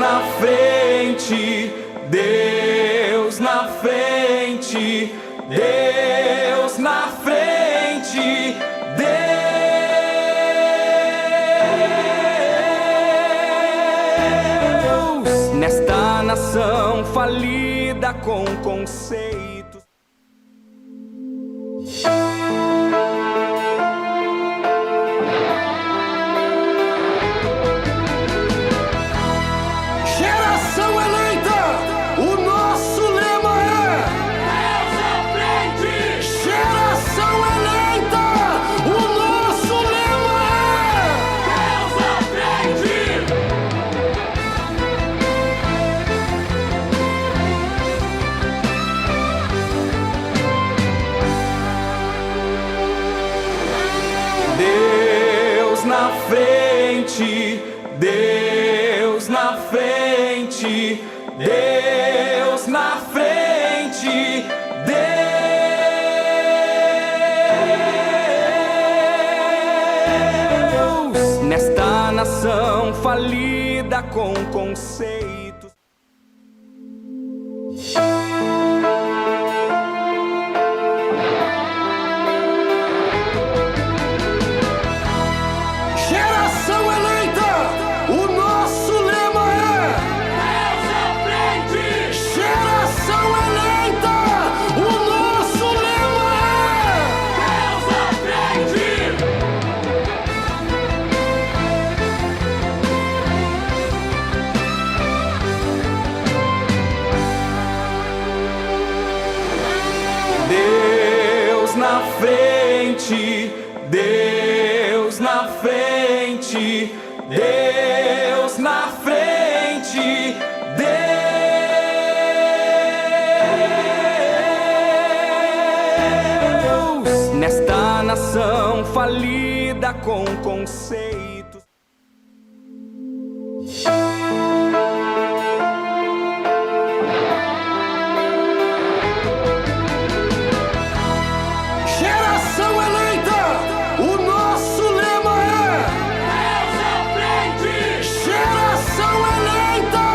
na frente, Deus na frente, Deus na frente, Deus nesta nação falida com conceitos. Geração eleita, o nosso lema é Deus à frente. Geração eleita, o nosso lema é Deus à frente. Deus na frente, Deus na frente, Deus na frente, Deus nesta nação falida com conceitos. Geração eleita, o nosso lema é Deus à frente. Geração eleita, o nosso lema é Deus à frente. Deus na frente, Deus na frente, Deus na frente, Deus nesta nação falida com conceitos. Geração eleita, o nosso lema é Deus à frente. Geração eleita,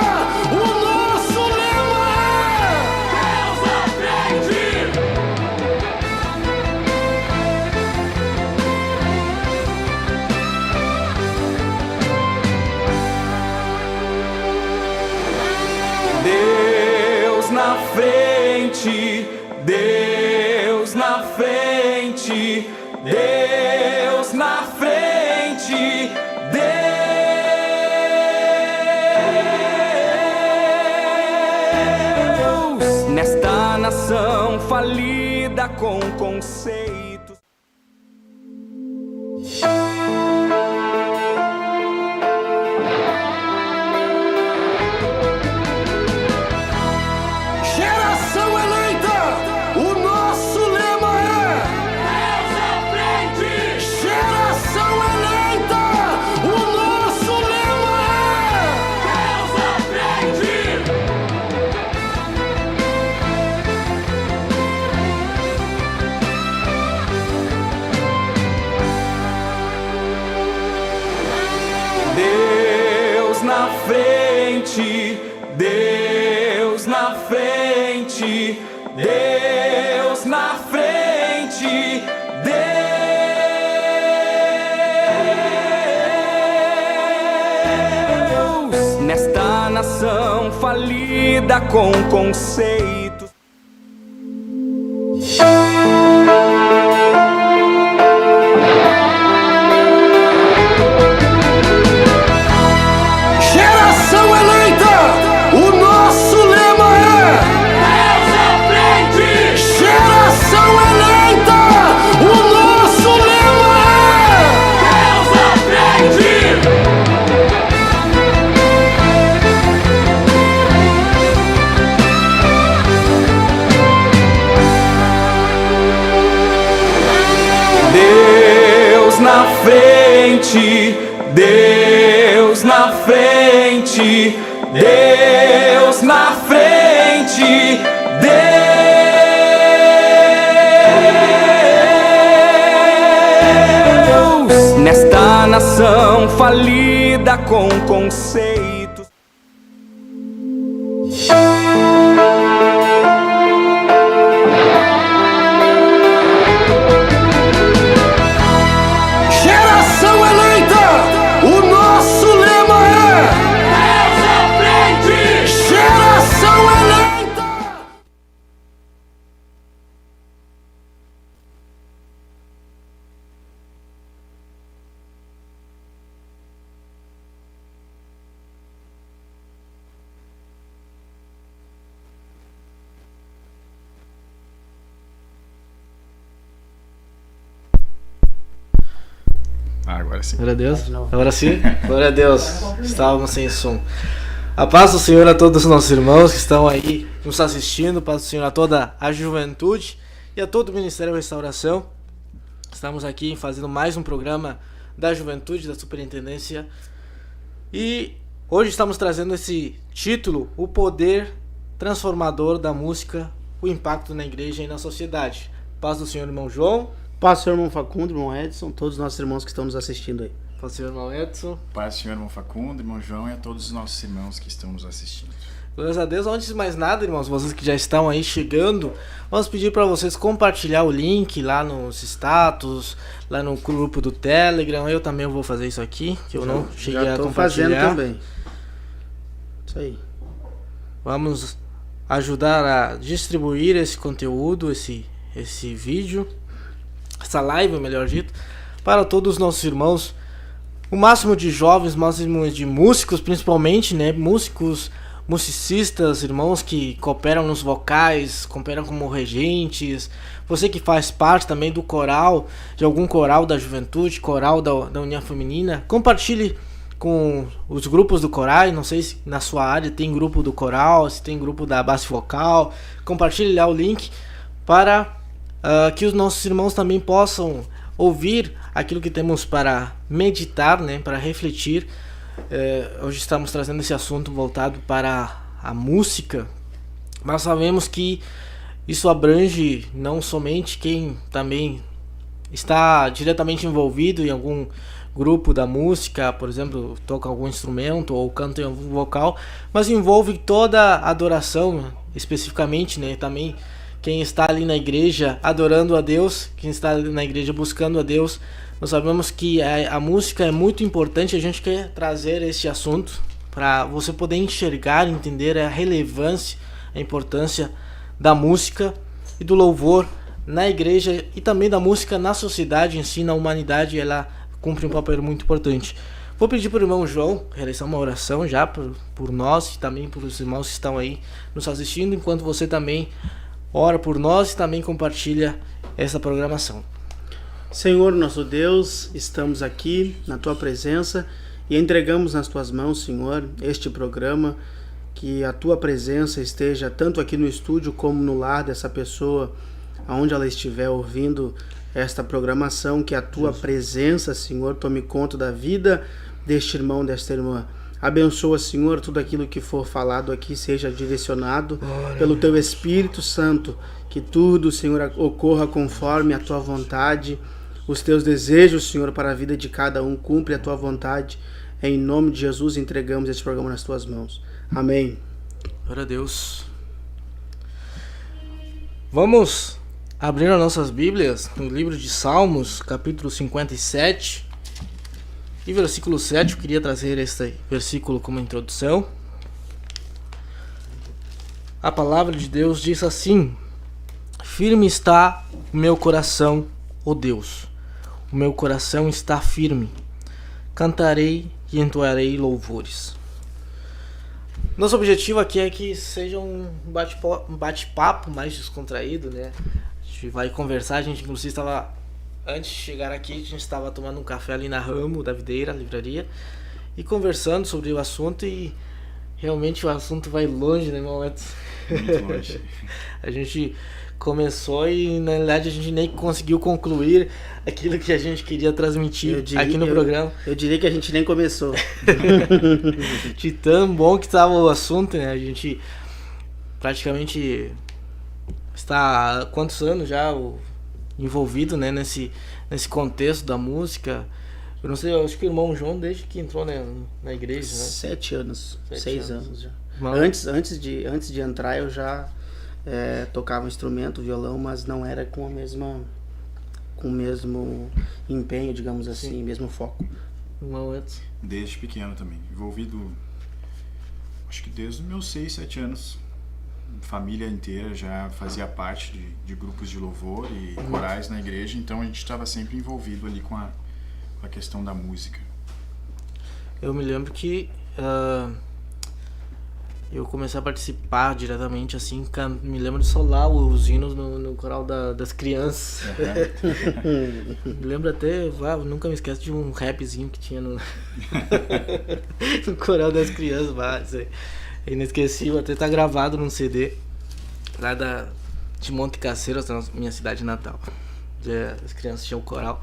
o nosso lema é Deus à frente. Deus na frente, Deus na frente, Deus na frente, Deus nesta nação falida com conceitos. Geração eleita, o nosso lema é Deus à frente. Geração eleita, o nosso lema é Deus à frente. Deus na frente, Deus na frente, Deus na frente, Deus nesta nação falida com conceitos. Geração eleita, o nosso lema é Deus à frente. Geração eleita, o nosso lema é Deus à frente. Deus na frente, Deus na frente, Deus na frente, Deus nesta nação falida com conceitos. frente. Geração eleita, o nosso lema é Deus à frente! Geração eleita! Agora sim. Glória a Deus. Agora sim. Glória a Deus. Estávamos sem som. A paz do Senhor a todos os nossos irmãos que estão aí nos assistindo. Paz do Senhor a toda a juventude e a todo o Ministério Restauração. Estamos aqui fazendo mais um programa da juventude, da Superintendência. E hoje estamos trazendo esse título, O Poder Transformador da Música, o Impacto na Igreja e na Sociedade. Paz do Senhor, irmão João. Paz do Senhor, irmão Facundo, irmão Edson, todos os nossos irmãos que estão nos assistindo aí. Paz do Senhor, irmão Edson. Paz do Senhor, irmão Facundo, irmão João e a todos os nossos irmãos que estão nos assistindo. Glórias a Deus. Antes de mais nada, irmãos, vocês que já estão aí chegando, vamos pedir para vocês compartilhar o link lá nos status, lá no grupo do Telegram. Eu também vou fazer isso aqui, que eu não cheguei a compartilhar. Já fazendo também. Isso aí. Vamos ajudar a distribuir esse conteúdo, esse vídeo, essa live, melhor dito, para todos os nossos irmãos. O máximo de jovens, o máximo de músicos, principalmente, né? Musicistas, irmãos que cooperam nos vocais, cooperam como regentes. Você que faz parte também do coral, de algum coral da juventude, coral da União Feminina, compartilhe com os grupos do coral. Não sei se na sua área tem grupo do coral, se tem grupo da base vocal. Compartilhe lá o link para que os nossos irmãos também possam ouvir aquilo que temos para meditar, né, para refletir. Hoje estamos trazendo esse assunto voltado para a música, mas sabemos que isso abrange não somente quem também está diretamente envolvido em algum grupo da música, por exemplo, toca algum instrumento ou canta em algum vocal, mas envolve toda a adoração, especificamente, né, também quem está ali na igreja adorando a Deus, quem está ali na igreja buscando a Deus. Nós sabemos que a música é muito importante. A gente quer trazer esse assunto para você poder enxergar, entender a relevância, a importância da música e do louvor na igreja e também da música na sociedade em si, na humanidade. Ela cumpre um papel muito importante. Vou pedir para o irmão João realizar uma oração já por nós e também por os irmãos que estão aí nos assistindo, enquanto você também ora por nós e também compartilha essa programação. Senhor, nosso Deus, estamos aqui na Tua presença e entregamos nas Tuas mãos, Senhor, este programa, que a Tua presença esteja tanto aqui no estúdio como no lar dessa pessoa, aonde ela estiver ouvindo esta programação, que a Tua presença, Senhor, tome conta da vida deste irmão, desta irmã. Abençoa, Senhor, tudo aquilo que for falado aqui seja direcionado pelo Teu Espírito Santo, que tudo, Senhor, ocorra conforme a Tua vontade, os Teus desejos, Senhor, para a vida de cada um, cumpre a Tua vontade. Em nome de Jesus, entregamos este programa nas Tuas mãos. Amém. Glória a Deus. Vamos abrir as nossas Bíblias no livro de Salmos, capítulo 57. E versículo 7, eu queria trazer este versículo como introdução. A palavra de Deus diz assim: firme está o meu coração, ó Deus. O meu coração está firme. Cantarei e entoarei louvores. Nosso objetivo aqui é que seja um bate-papo mais descontraído, né? A gente vai conversar, a gente inclusive estava... Antes de chegar aqui, a gente estava tomando um café ali na Ramo da Videira, livraria, e conversando sobre o assunto, e realmente o assunto vai longe, né, irmão? Muito longe. A gente começou e, na realidade, a gente nem conseguiu concluir aquilo que a gente queria transmitir aqui no programa. Eu diria que a gente nem começou. De tão bom que estava o assunto, né? A gente praticamente está há quantos anos já envolvido, né, nesse contexto da música. Eu não sei, eu acho que o irmão João desde que entrou, né, na igreja, né? 7 anos, 6 anos já. Bom. Antes de entrar eu já tocava um instrumento, violão, mas não era com o mesmo empenho, digamos assim, mesmo foco. Irmão antes. Desde pequeno também. Envolvido, acho que desde os meus 6, 7 anos. Família inteira já fazia parte de grupos de louvor e corais na igreja, então a gente estava sempre envolvido ali com a questão da música. Eu me lembro que eu comecei a participar diretamente, assim, me lembro de solar os hinos no coral das crianças. Me lembro até, nunca me esqueço de um rapzinho que tinha no coral das crianças, isso aí. É inesquecível, até tá gravado num CD lá de Monte Caceiros, na minha cidade natal. As crianças tinham o coral.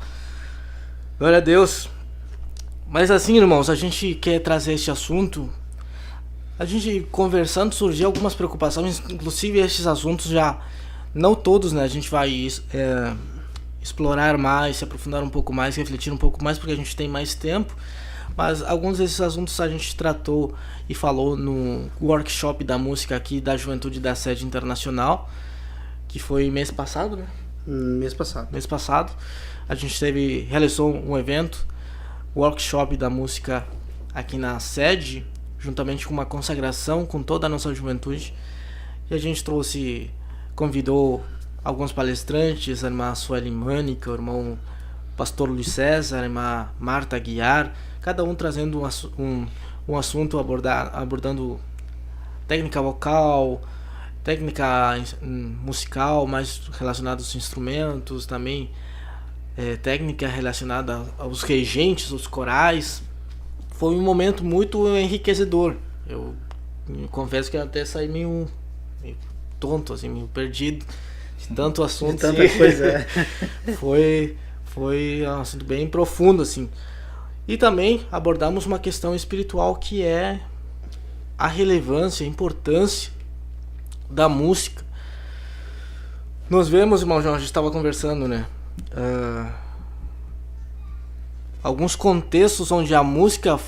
Glória a Deus. Mas assim, irmãos, a gente quer trazer este assunto. A gente conversando surgiu algumas preocupações, inclusive estes assuntos já, não todos, né? A gente vai explorar mais, se aprofundar um pouco mais, refletir um pouco mais, porque a gente tem mais tempo. Mas alguns desses assuntos a gente tratou e falou no workshop da música aqui da Juventude da Sede Internacional, que foi mês passado, né? Mês passado. A gente realizou um evento, workshop da música aqui na sede, juntamente com uma consagração com toda a nossa juventude. E a gente convidou alguns palestrantes, a irmã Sueli Mânica, o irmão pastor Luiz César, a irmã Marta Guiar, cada um trazendo um assunto abordando técnica vocal, técnica musical, mais relacionada aos instrumentos, também técnica relacionada aos regentes, aos corais. Foi um momento muito enriquecedor. Eu confesso que eu até saí meio tonto, assim, meio perdido de tanto assunto. De tanta coisa. Foi um assunto bem profundo, assim. E também abordamos uma questão espiritual, que é a relevância, a importância da música. Nós vemos, irmão João, a gente estava conversando, né? Alguns contextos onde a música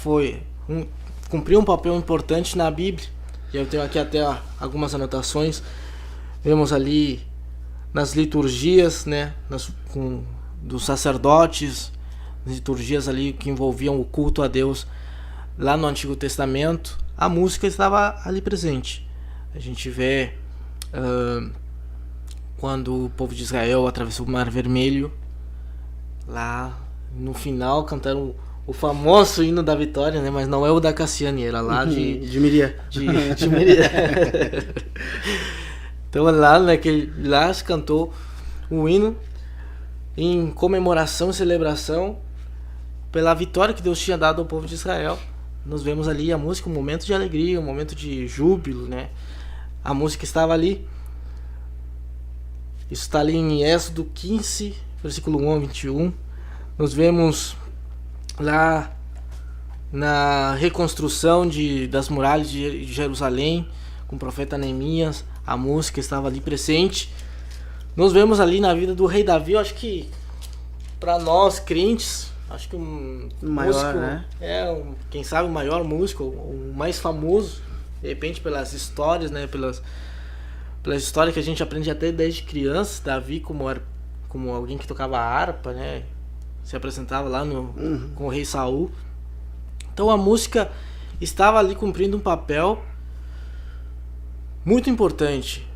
cumpriu um papel importante na Bíblia. E eu tenho aqui até algumas anotações. Vemos ali nas liturgias, né? Dos sacerdotes, liturgias ali que envolviam o culto a Deus lá no Antigo Testamento, a música estava ali presente. A gente vê quando o povo de Israel atravessou o Mar Vermelho, lá no final cantaram o famoso hino da vitória, né? Mas não é o da Cassiane, era lá de Miriam. De Miriam. Então lá se cantou o hino em comemoração e celebração pela vitória que Deus tinha dado ao povo de Israel. Nós vemos ali a música, um momento de alegria, um momento de júbilo, né? A música estava ali. Isso está ali em Êxodo 15, versículo 1 a 21. Nós vemos lá na reconstrução das muralhas de Jerusalém, com o profeta Neemias, a música estava ali presente. Nós vemos ali na vida do rei Davi, eu acho que para nós crentes, acho que um maior, músico, né? Quem sabe o maior músico, o mais famoso, de repente pelas histórias, né? Pelas histórias que a gente aprende até desde criança. Davi como alguém que tocava harpa, né? Se apresentava lá com o rei Saul. Então a música estava ali cumprindo um papel muito importante.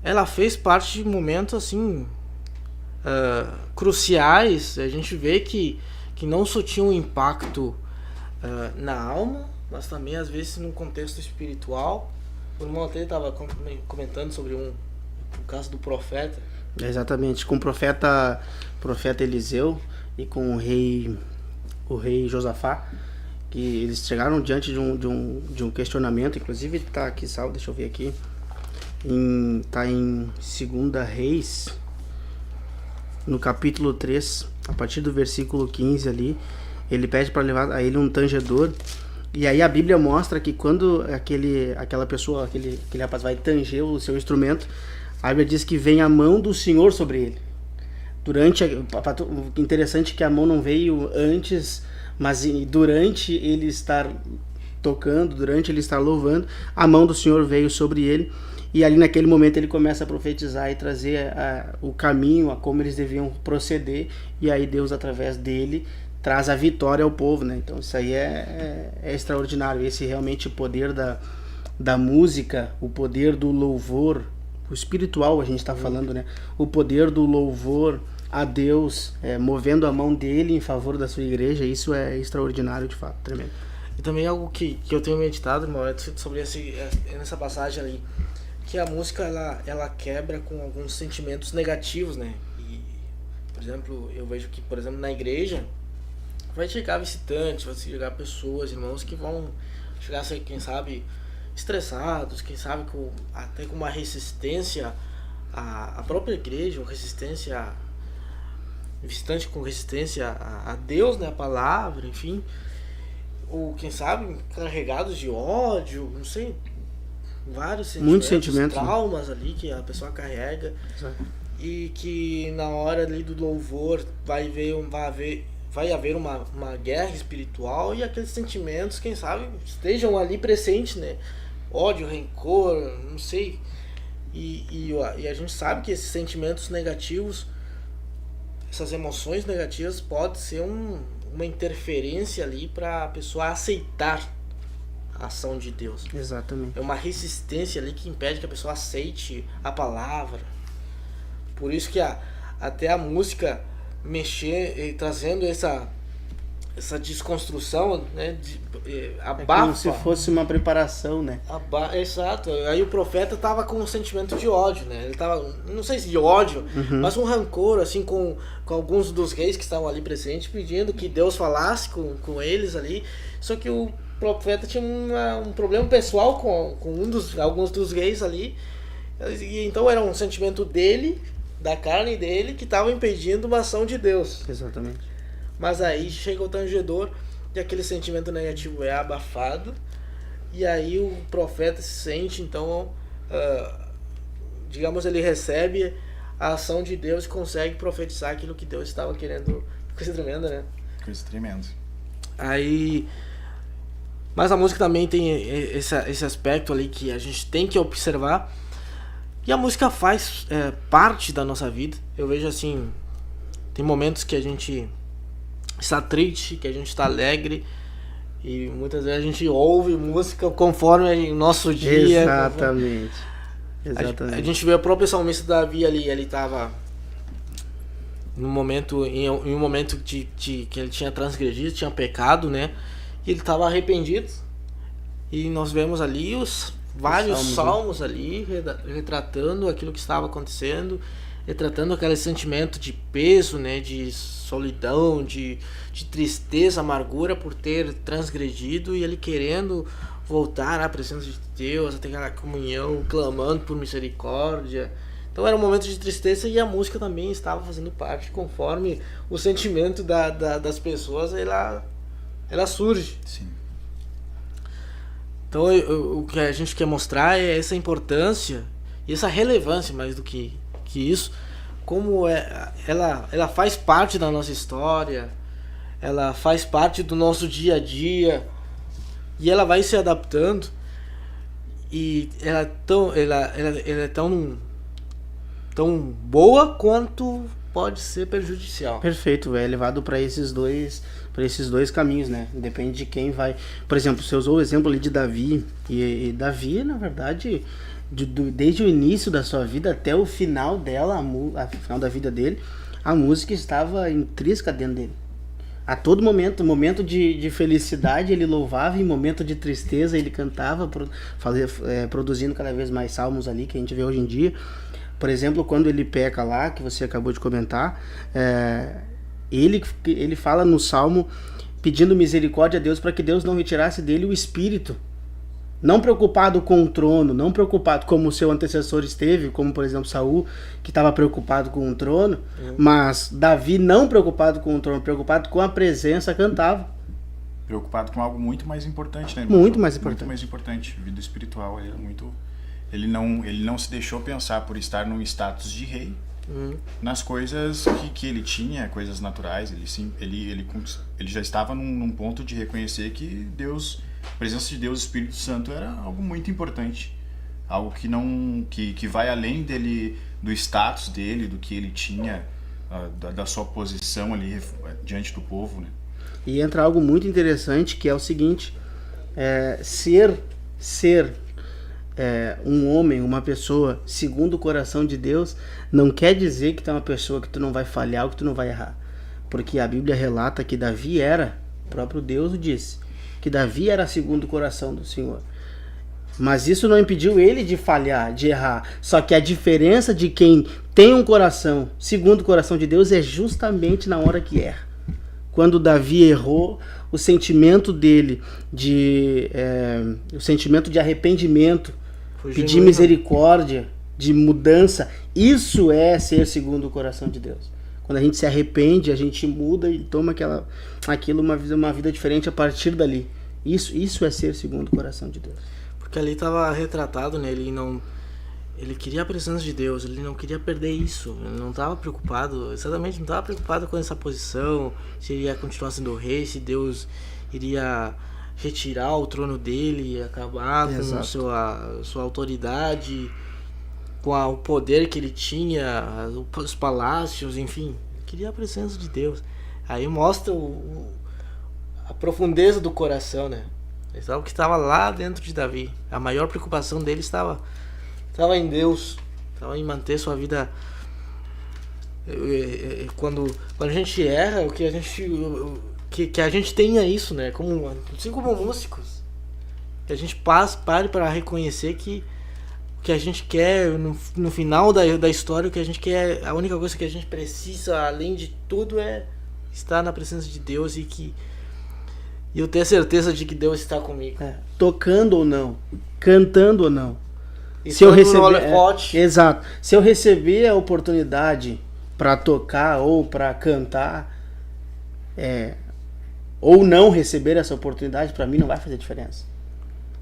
Ela fez parte de momentos assim cruciais. A gente vê que não só tinha um impacto na alma, mas também às vezes num contexto espiritual. O irmão até estava comentando sobre o caso do profeta. Exatamente, com o profeta Eliseu e com o rei Josafá, que eles chegaram diante de um questionamento. Inclusive está aqui salvo, deixa eu ver aqui. Está em 2 Reis, no capítulo 3, a partir do versículo 15 ali, ele pede para levar a ele um tangedor. E aí a Bíblia mostra que quando aquela pessoa, aquele rapaz vai tanger o seu instrumento, a Bíblia diz que vem a mão do Senhor sobre ele. Interessante que a mão não veio antes, mas durante ele estar tocando, durante ele estar louvando, a mão do Senhor veio sobre ele. E ali naquele momento ele começa a profetizar e trazer o caminho, a como eles deviam proceder. E aí Deus, através dele, traz a vitória ao povo, né? Então isso aí é extraordinário. Esse realmente o poder da música, o poder do louvor, o espiritual a gente está falando, né? O poder do louvor a Deus, movendo a mão dele em favor da sua igreja, isso é extraordinário de fato, tremendo. E também algo que eu tenho meditado, irmão, sobre nessa passagem ali, que a música ela quebra com alguns sentimentos negativos, né? E, por exemplo, eu vejo que, por exemplo, na igreja vai chegar visitantes, vai chegar pessoas, irmãos que vão chegar a ser, quem sabe, estressados, quem sabe até com uma resistência à própria igreja, uma resistência, visitante com resistência a Deus, né, a palavra, enfim, ou quem sabe carregados de ódio, não sei, vários sentimentos, muitos sentimentos, traumas, né, ali que a pessoa carrega. Exato. E que na hora ali do louvor vai haver uma guerra espiritual e aqueles sentimentos, quem sabe, estejam ali presentes, né? Ódio, rancor, não sei. E a gente sabe que esses sentimentos negativos, essas emoções negativas, pode ser uma interferência ali para a pessoa aceitar a ação de Deus. Exatamente. É uma resistência ali que impede que a pessoa aceite a palavra. Por isso que até a música trazendo essa desconstrução, né, abafa. É como se fosse uma preparação, né? Exato. Aí o profeta tava com um sentimento de ódio, né? Ele tava, não sei se de ódio, mas um rancor, assim, com alguns dos reis que estavam ali presentes, pedindo que Deus falasse com eles ali. Só que o profeta tinha um problema pessoal com alguns dos reis ali. E então era um sentimento dele, da carne dele, que estava impedindo uma ação de Deus. Exatamente. Mas aí chega o tangedor e aquele sentimento negativo é abafado, e aí o profeta se sente, então, digamos, ele recebe a ação de Deus e consegue profetizar aquilo que Deus estava querendo. Coisa tremenda, né? Coisa tremenda. Aí, mas a música também tem esse aspecto ali que a gente tem que observar. E a música faz parte da nossa vida. Eu vejo assim, tem momentos que a gente está triste, que a gente está alegre, e muitas vezes a gente ouve música conforme o nosso dia. Exatamente. A gente vê o próprio salmista Davi ali, ele estava em um momento que ele tinha transgredido, tinha pecado, né? E ele estava arrependido. E nós vemos ali vários salmos ali retratando aquilo que estava acontecendo, retratando aquele sentimento de peso, né, de solidão, de tristeza, amargura por ter transgredido, e ele querendo voltar à presença de Deus, a ter aquela comunhão, clamando por misericórdia. Então era um momento de tristeza, e a música também estava fazendo parte, conforme o sentimento das pessoas ela surge. Sim. Então o que a gente quer mostrar é essa importância e essa relevância, mais do que isso, como ela faz parte da nossa história, ela faz parte do nosso dia a dia, e ela vai se adaptando, e ela é tão boa quanto pode ser prejudicial. Perfeito, é levado para esses dois caminhos, né? Depende de quem vai. Por exemplo, você usou o exemplo ali de Davi, e Davi, na verdade, desde o início da sua vida até o final dela, final da vida dele, a música estava intrínseca dentro dele. A todo momento de felicidade ele louvava, em momento de tristeza ele cantava, produzindo cada vez mais salmos ali, que a gente vê hoje em dia. Por exemplo, quando ele peca lá, que você acabou de comentar, ele fala no salmo pedindo misericórdia a Deus para que Deus não retirasse dele o espírito. Não preocupado com o trono, não preocupado como o seu antecessor esteve, como por exemplo Saul, que estava preocupado com o trono, mas Davi não preocupado com o trono, preocupado com a presença, cantava. Preocupado com algo muito mais importante, né? Muito mais importante. Muito mais importante. Vida espiritual, ele é muito... Ele não se deixou pensar por estar num status de rei nas coisas que ele tinha, coisas naturais. Ele já estava num ponto de reconhecer que Deus a presença de Deus, o Espírito Santo, era algo muito importante. Algo que não que vai além dele, do status dele, do que ele tinha, da sua posição ali diante do povo, né? E entra algo muito interessante, que é o seguinte: ser um homem, uma pessoa segundo o coração de Deus, não quer dizer que tu é uma pessoa que tu não vai falhar ou que tu não vai errar. Porque a Bíblia relata que Davi era, o próprio Deus o disse, que Davi era segundo o coração do Senhor. Mas isso não impediu ele de falhar, de errar. Só que a diferença de quem tem um coração segundo o coração de Deus é justamente na hora que erra. Quando Davi errou, o sentimento dele o sentimento de arrependimento, pedir misericórdia, de mudança, isso é ser segundo o coração de Deus. Quando a gente se arrepende, a gente muda e toma uma vida diferente a partir dali. Isso é ser segundo o coração de Deus. Porque ali estava retratado, né? Ele queria a presença de Deus, ele não queria perder isso, ele não estava preocupado, exatamente, não estava preocupado com essa posição, se ele ia continuar sendo rei, se Deus iria retirar o trono dele e acabar com sua autoridade, com o poder que ele tinha, os palácios, enfim, ele queria a presença de Deus. Aí mostra a profundeza do coração, né? O que estava lá dentro de Davi. A maior preocupação dele estava em Deus, estava em manter sua vida. Quando a gente erra, que a gente tenha isso, né? Assim como músicos, que a gente pare para reconhecer que o que a gente quer no final da história, o que a gente quer, a única coisa que a gente precisa, além de tudo, é estar na presença de Deus e eu ter certeza de que Deus está comigo. Tocando ou não, cantando ou não. E se eu receber, exato. Se eu receber a oportunidade para tocar ou para cantar, ou não receber essa oportunidade, para mim não vai fazer diferença.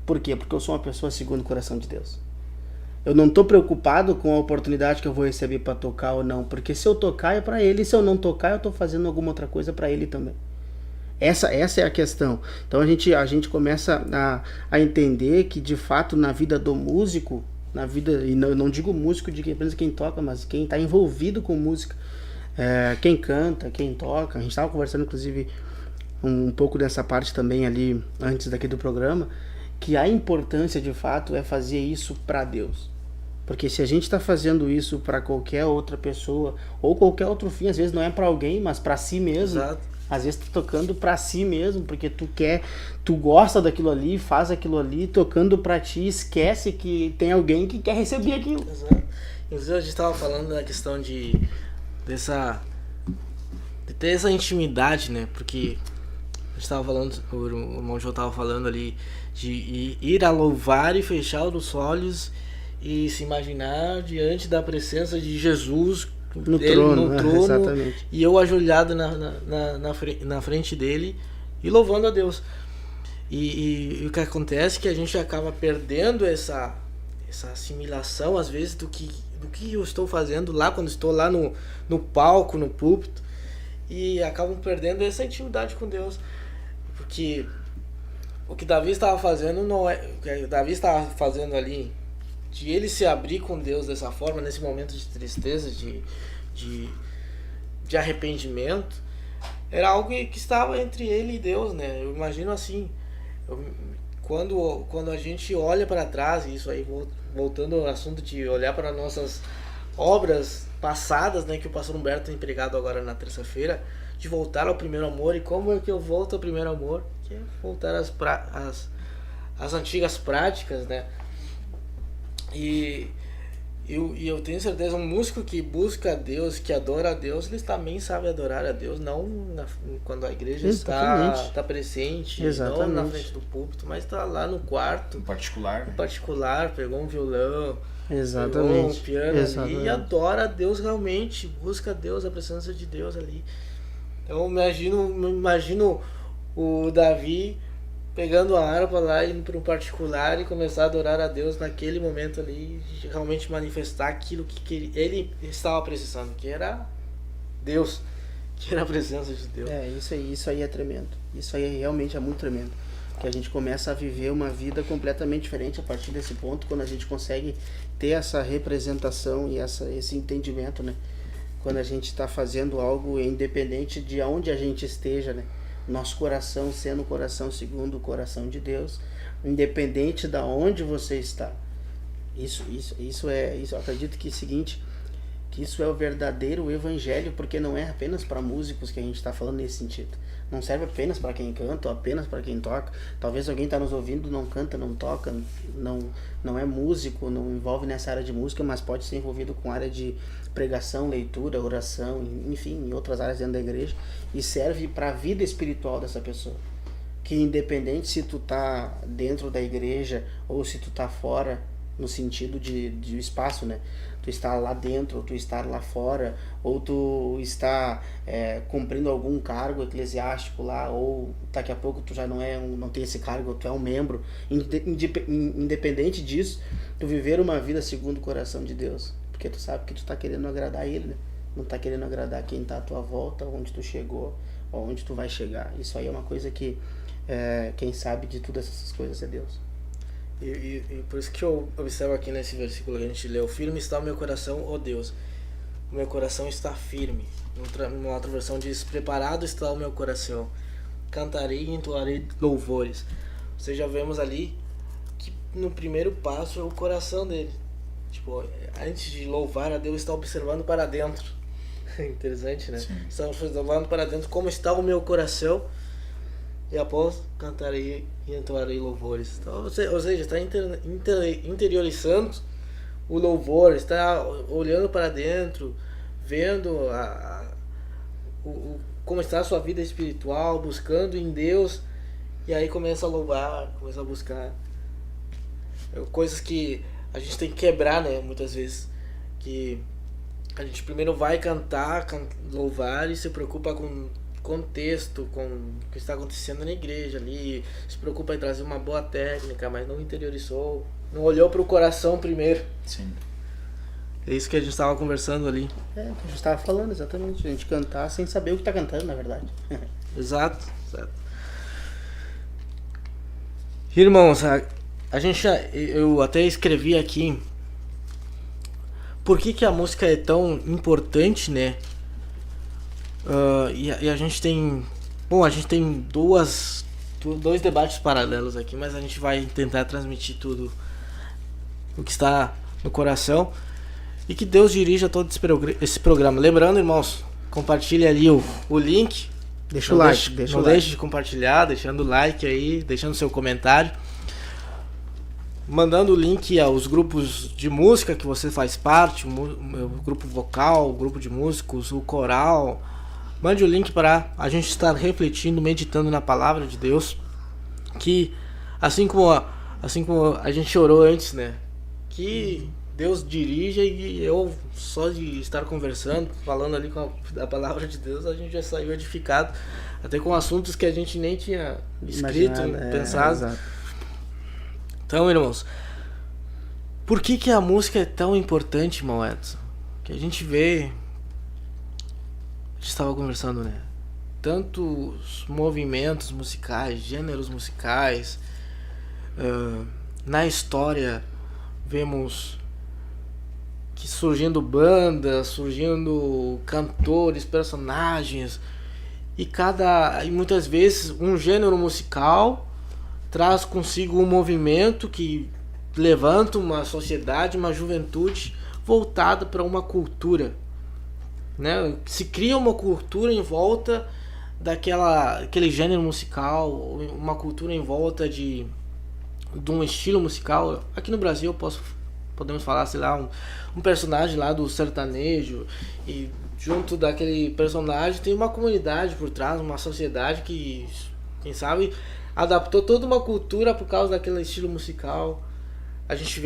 Por quê? Porque eu sou uma pessoa segundo o coração de Deus. Eu não estou preocupado com a oportunidade que eu vou receber para tocar ou não, porque se eu tocar é para Ele, e se eu não tocar eu estou fazendo alguma outra coisa para Ele também. Essa é a questão. Então a gente começa a entender que de fato na vida do músico, e não digo músico de quem toca, mas quem está envolvido com música, quem canta, quem toca. A gente estava conversando inclusive um pouco dessa parte também ali antes daqui do programa, que a importância de fato é fazer isso para Deus. Porque se a gente está fazendo isso para qualquer outra pessoa ou qualquer outro fim, às vezes não é para alguém, mas para si mesmo. Exato. Às vezes tu tocando pra si mesmo, porque tu gosta daquilo ali, faz aquilo ali, tocando pra ti, esquece que tem alguém que quer receber aquilo. Exato. Inclusive a gente estava falando da questão de ter essa intimidade, né? Porque a gente estava falando, o irmão João estava falando ali de ir a louvar e fechar os olhos e se imaginar diante da presença de Jesus no trono, exatamente. E eu ajoelhado na frente dele e louvando a Deus. E o que acontece é que a gente acaba perdendo essa assimilação, às vezes, do que eu estou fazendo lá, quando estou lá no palco, no púlpito, e acabam perdendo essa intimidade com Deus. Porque o que Davi estava fazendo não é... O que Davi estava fazendo ali, de ele se abrir com Deus dessa forma, nesse momento de tristeza, de arrependimento, era algo que estava entre ele e Deus, né? Eu imagino assim, quando a gente olha para trás, e isso aí voltando ao assunto de olhar para nossas obras passadas, né, que o pastor Humberto tem pregado agora na terça-feira, de voltar ao primeiro amor. E como é que eu volto ao primeiro amor? Que é voltar às antigas práticas, né? E eu tenho certeza, um músico que busca a Deus, que adora a Deus, ele também sabe adorar a Deus, não quando a igreja está presente, não na frente do púlpito, mas está lá no quarto. No particular, pegou um violão, pegou um piano ali e adora a Deus realmente, busca a Deus, a presença de Deus ali. Então imagino o Davi pegando a harpa lá, indo para um particular e começar a adorar a Deus naquele momento ali, de realmente manifestar aquilo que ele estava precisando, que era Deus, que era a presença de Deus. Isso aí é tremendo. Isso aí realmente é muito tremendo. que a gente começa a viver uma vida completamente diferente a partir desse ponto, quando a gente consegue ter essa representação e esse entendimento, né? Quando a gente está fazendo algo independente de onde a gente esteja, né? Nosso coração sendo o coração segundo o coração de Deus, independente de onde você está. Isso eu acredito que é o seguinte, que isso é o verdadeiro evangelho, porque não é apenas para músicos que a gente está falando nesse sentido. Não serve apenas para quem canta ou apenas para quem toca. Talvez alguém está nos ouvindo, não canta, não toca, não é músico, não envolve nessa área de música, mas pode ser envolvido com área de pregação, leitura, oração, enfim, em outras áreas dentro da igreja, e serve para a vida espiritual dessa pessoa. Que independente se tu tá dentro da igreja ou se tu tá fora, no sentido de espaço, né? Tu está lá dentro, ou tu estar lá fora, ou tu está cumprindo algum cargo eclesiástico lá, ou daqui a pouco tu já não tem esse cargo, tu é um membro. Independente disso, tu viver uma vida segundo o coração de Deus, porque tu sabe que tu está querendo agradar Ele, né? Não está querendo agradar quem está à tua volta, onde tu chegou, ou onde tu vai chegar. Isso aí é uma coisa que quem sabe de todas essas coisas é Deus. E por isso que eu observo aqui nesse versículo que a gente leu: firme está o meu coração, ó Deus, o meu coração está firme. Numa outra versão diz: preparado está o meu coração, cantarei e entoarei louvores. Ou seja, vemos ali que no primeiro passo é o coração dele. Tipo, antes de louvar a Deus, está observando para dentro. Interessante, né? Sim. Está observando para dentro como está o meu coração, e após cantarei e entoarei louvores. Então, ou seja, está interiorizando o louvor, está olhando para dentro, vendo como está a sua vida espiritual, buscando em Deus, e aí começa a louvar, começa a buscar coisas que a gente tem que quebrar, né? Muitas vezes que a gente primeiro vai cantar, louvar, e se preocupa com contexto, com o que está acontecendo na igreja ali, se preocupa em trazer uma boa técnica, mas não interiorizou, não olhou para o coração primeiro. Sim. É isso que a gente estava conversando ali. É o que a gente estava falando, exatamente. A gente cantar sem saber o que está cantando, na verdade. Exato. Irmãos, eu até escrevi aqui por que a música é tão importante, né? E a gente tem dois debates paralelos aqui, mas a gente vai tentar transmitir tudo o que está no coração, e que Deus dirija todo esse programa. Lembrando, irmãos, compartilhe ali o link, Deixa o like. Não deixe de compartilhar, deixando o like aí, deixando seu comentário, mandando o link aos grupos de música que você faz parte, o grupo vocal, o grupo de músicos, o coral. Mande o link para a gente estar refletindo, meditando na palavra de Deus, que assim como a gente orou antes, né? Que Deus dirija, e eu só de estar conversando, falando ali com a palavra de Deus, a gente já saiu edificado, até com assuntos que a gente nem tinha escrito, pensado. Então, irmãos, por que a música é tão importante, irmão Edson? Que a gente vê, a gente estava conversando, né? Tantos movimentos musicais, gêneros musicais, na história vemos que surgindo bandas, surgindo cantores, personagens, e muitas vezes um gênero musical traz consigo um movimento que levanta uma sociedade, uma juventude voltada para uma cultura, né? Se cria uma cultura em volta daquele gênero musical, uma cultura em volta de um estilo musical. Aqui no Brasil podemos falar, sei lá, um personagem lá do sertanejo, e junto daquele personagem tem uma comunidade por trás, uma sociedade que, quem sabe, adaptou toda uma cultura por causa daquele estilo musical. A gente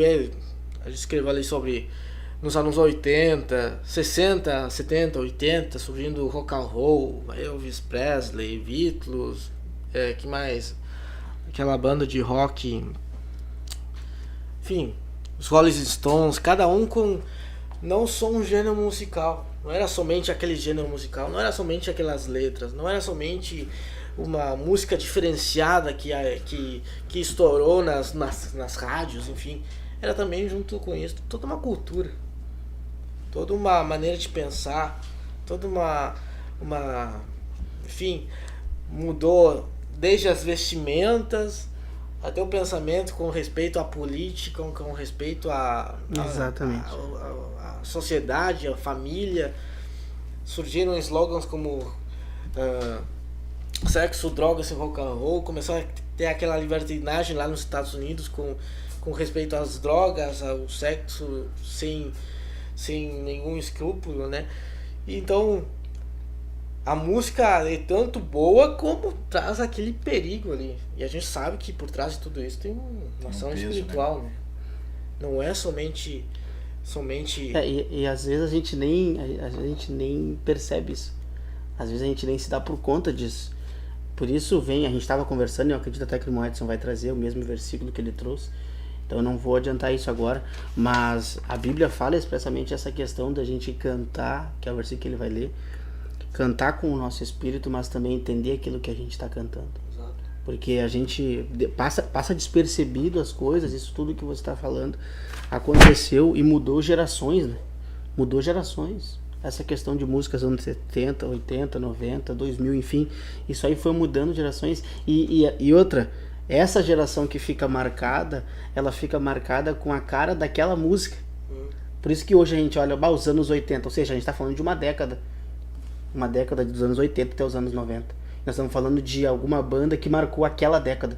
escreveu ali sobre nos anos 80, 60, 70, 80, surgindo rock and roll, Elvis Presley, Beatles, que mais? Aquela banda de rock, enfim, os Rolling Stones, cada um com não só um gênero musical, não era somente aquele gênero musical, não era somente aquelas letras, não era somente uma música diferenciada que estourou nas rádios, enfim, era também junto com isso toda uma cultura, toda uma maneira de pensar, toda uma enfim, mudou desde as vestimentas até o pensamento com respeito à política, com respeito Exatamente. à sociedade, à família. Surgiram slogans como sexo, drogas e rock and roll. Começou a ter aquela libertinagem lá nos Estados Unidos com respeito às drogas, ao sexo sem nenhum escrúpulo, né? Então a música é tanto boa como traz aquele perigo ali. E a gente sabe que por trás de tudo isso tem uma ação peso, espiritual, né? Não é somente E às vezes a gente nem percebe isso. Às vezes a gente nem se dá por conta disso. Por isso a gente estava conversando, e eu acredito até que o irmão Edson vai trazer o mesmo versículo que ele trouxe. Então eu não vou adiantar isso agora, mas a Bíblia fala expressamente essa questão da gente cantar, que é o versículo que ele vai ler, cantar com o nosso espírito, mas também entender aquilo que a gente está cantando. Exato. Porque a gente passa despercebido as coisas, isso tudo que você está falando aconteceu e mudou gerações, né? Mudou gerações. Essa questão de músicas anos 70, 80, 90, 2000, enfim, isso aí foi mudando gerações. E outra, essa geração que fica marcada, ela fica marcada com a cara daquela música. Por isso que hoje a gente olha os anos 80, ou seja, a gente está falando de uma década dos anos 80 até os anos 90. Nós estamos falando de alguma banda que marcou aquela década.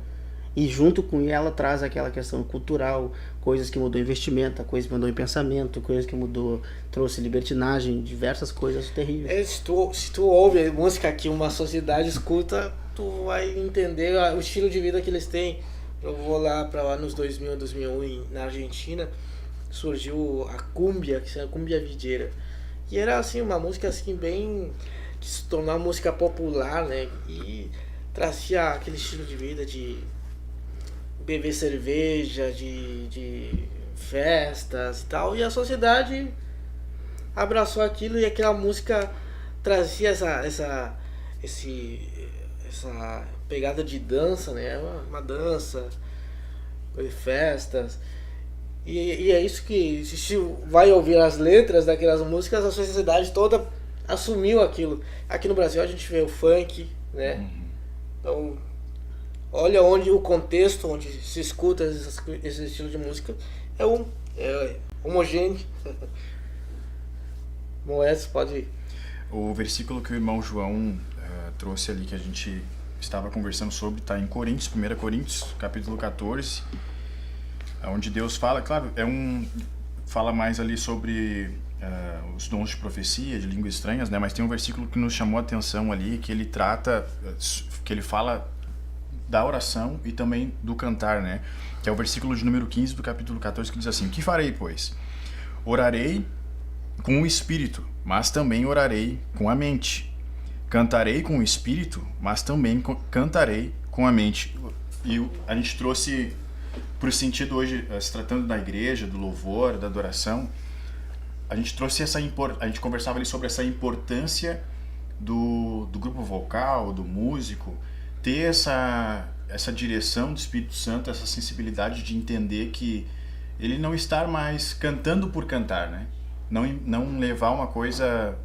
E junto com ela traz aquela questão cultural, coisas que mudou em vestimenta, coisas que mudou em pensamento, coisas que trouxe libertinagem, diversas coisas terríveis. Se tu ouve a música que uma sociedade escuta, tu vai entender o estilo de vida que eles têm. Eu vou lá para anos 2000, 2001 na Argentina, surgiu a cumbia, que se chama cumbia videira. E era assim uma música assim bem que se tornou uma música popular, né? E trazia aquele estilo de vida de beber cerveja, de festas e tal. E a sociedade abraçou aquilo e aquela música trazia essa pegada de dança, né? Uma dança, festas. E é isso que, se vai ouvir as letras daquelas músicas, a sociedade toda assumiu aquilo. Aqui no Brasil a gente vê o funk, né? Então, olha onde o contexto, onde se escuta esse estilo de música, é homogêneo. Moedas pode... O versículo que o irmão João trouxe ali, que a gente estava conversando sobre, está em Coríntios, 1 Coríntios, capítulo 14, onde Deus fala, claro, fala mais ali sobre os dons de profecia, de línguas estranhas, né? Mas tem um versículo que nos chamou a atenção ali, que ele fala da oração e também do cantar, né? Que é o versículo de número 15 do capítulo 14, que diz assim: "Que farei, pois? Orarei com o espírito, mas também orarei com a mente. Cantarei com o espírito, mas também cantarei com a mente." E a gente trouxe para o sentido hoje, se tratando da igreja, do louvor, da adoração, a gente trouxe a gente conversava ali sobre essa importância do grupo vocal, do músico, ter essa direção do Espírito Santo, essa sensibilidade de entender que ele não está mais cantando por cantar, né? Não levar uma coisa,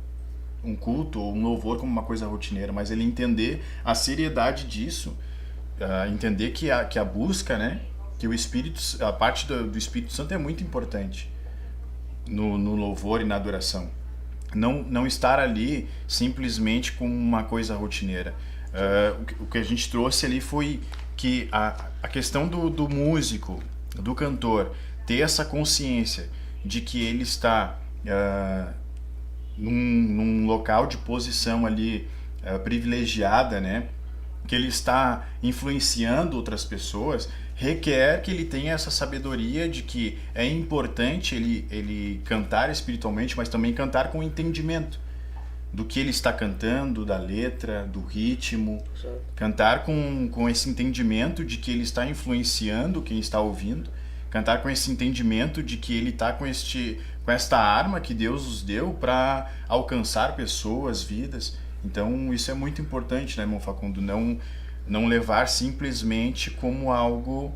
um culto ou um louvor como uma coisa rotineira, mas ele entender a seriedade disso, entender que a busca, né? Que a parte do Espírito Santo é muito importante no louvor e na adoração. Não estar ali simplesmente com uma coisa rotineira. O que a gente trouxe ali foi que a questão do músico, do cantor, ter essa consciência de que ele está num local de posição ali privilegiada, né? Que ele está influenciando outras pessoas, requer que ele tenha essa sabedoria de que é importante ele cantar espiritualmente, mas também cantar com entendimento do que ele está cantando, da letra, do ritmo. Certo. Cantar com esse entendimento de que ele está influenciando quem está ouvindo, cantar com esse entendimento de que ele está com esta arma que Deus nos deu para alcançar pessoas, vidas. Então isso é muito importante, né, irmão Facundo? Não levar simplesmente como algo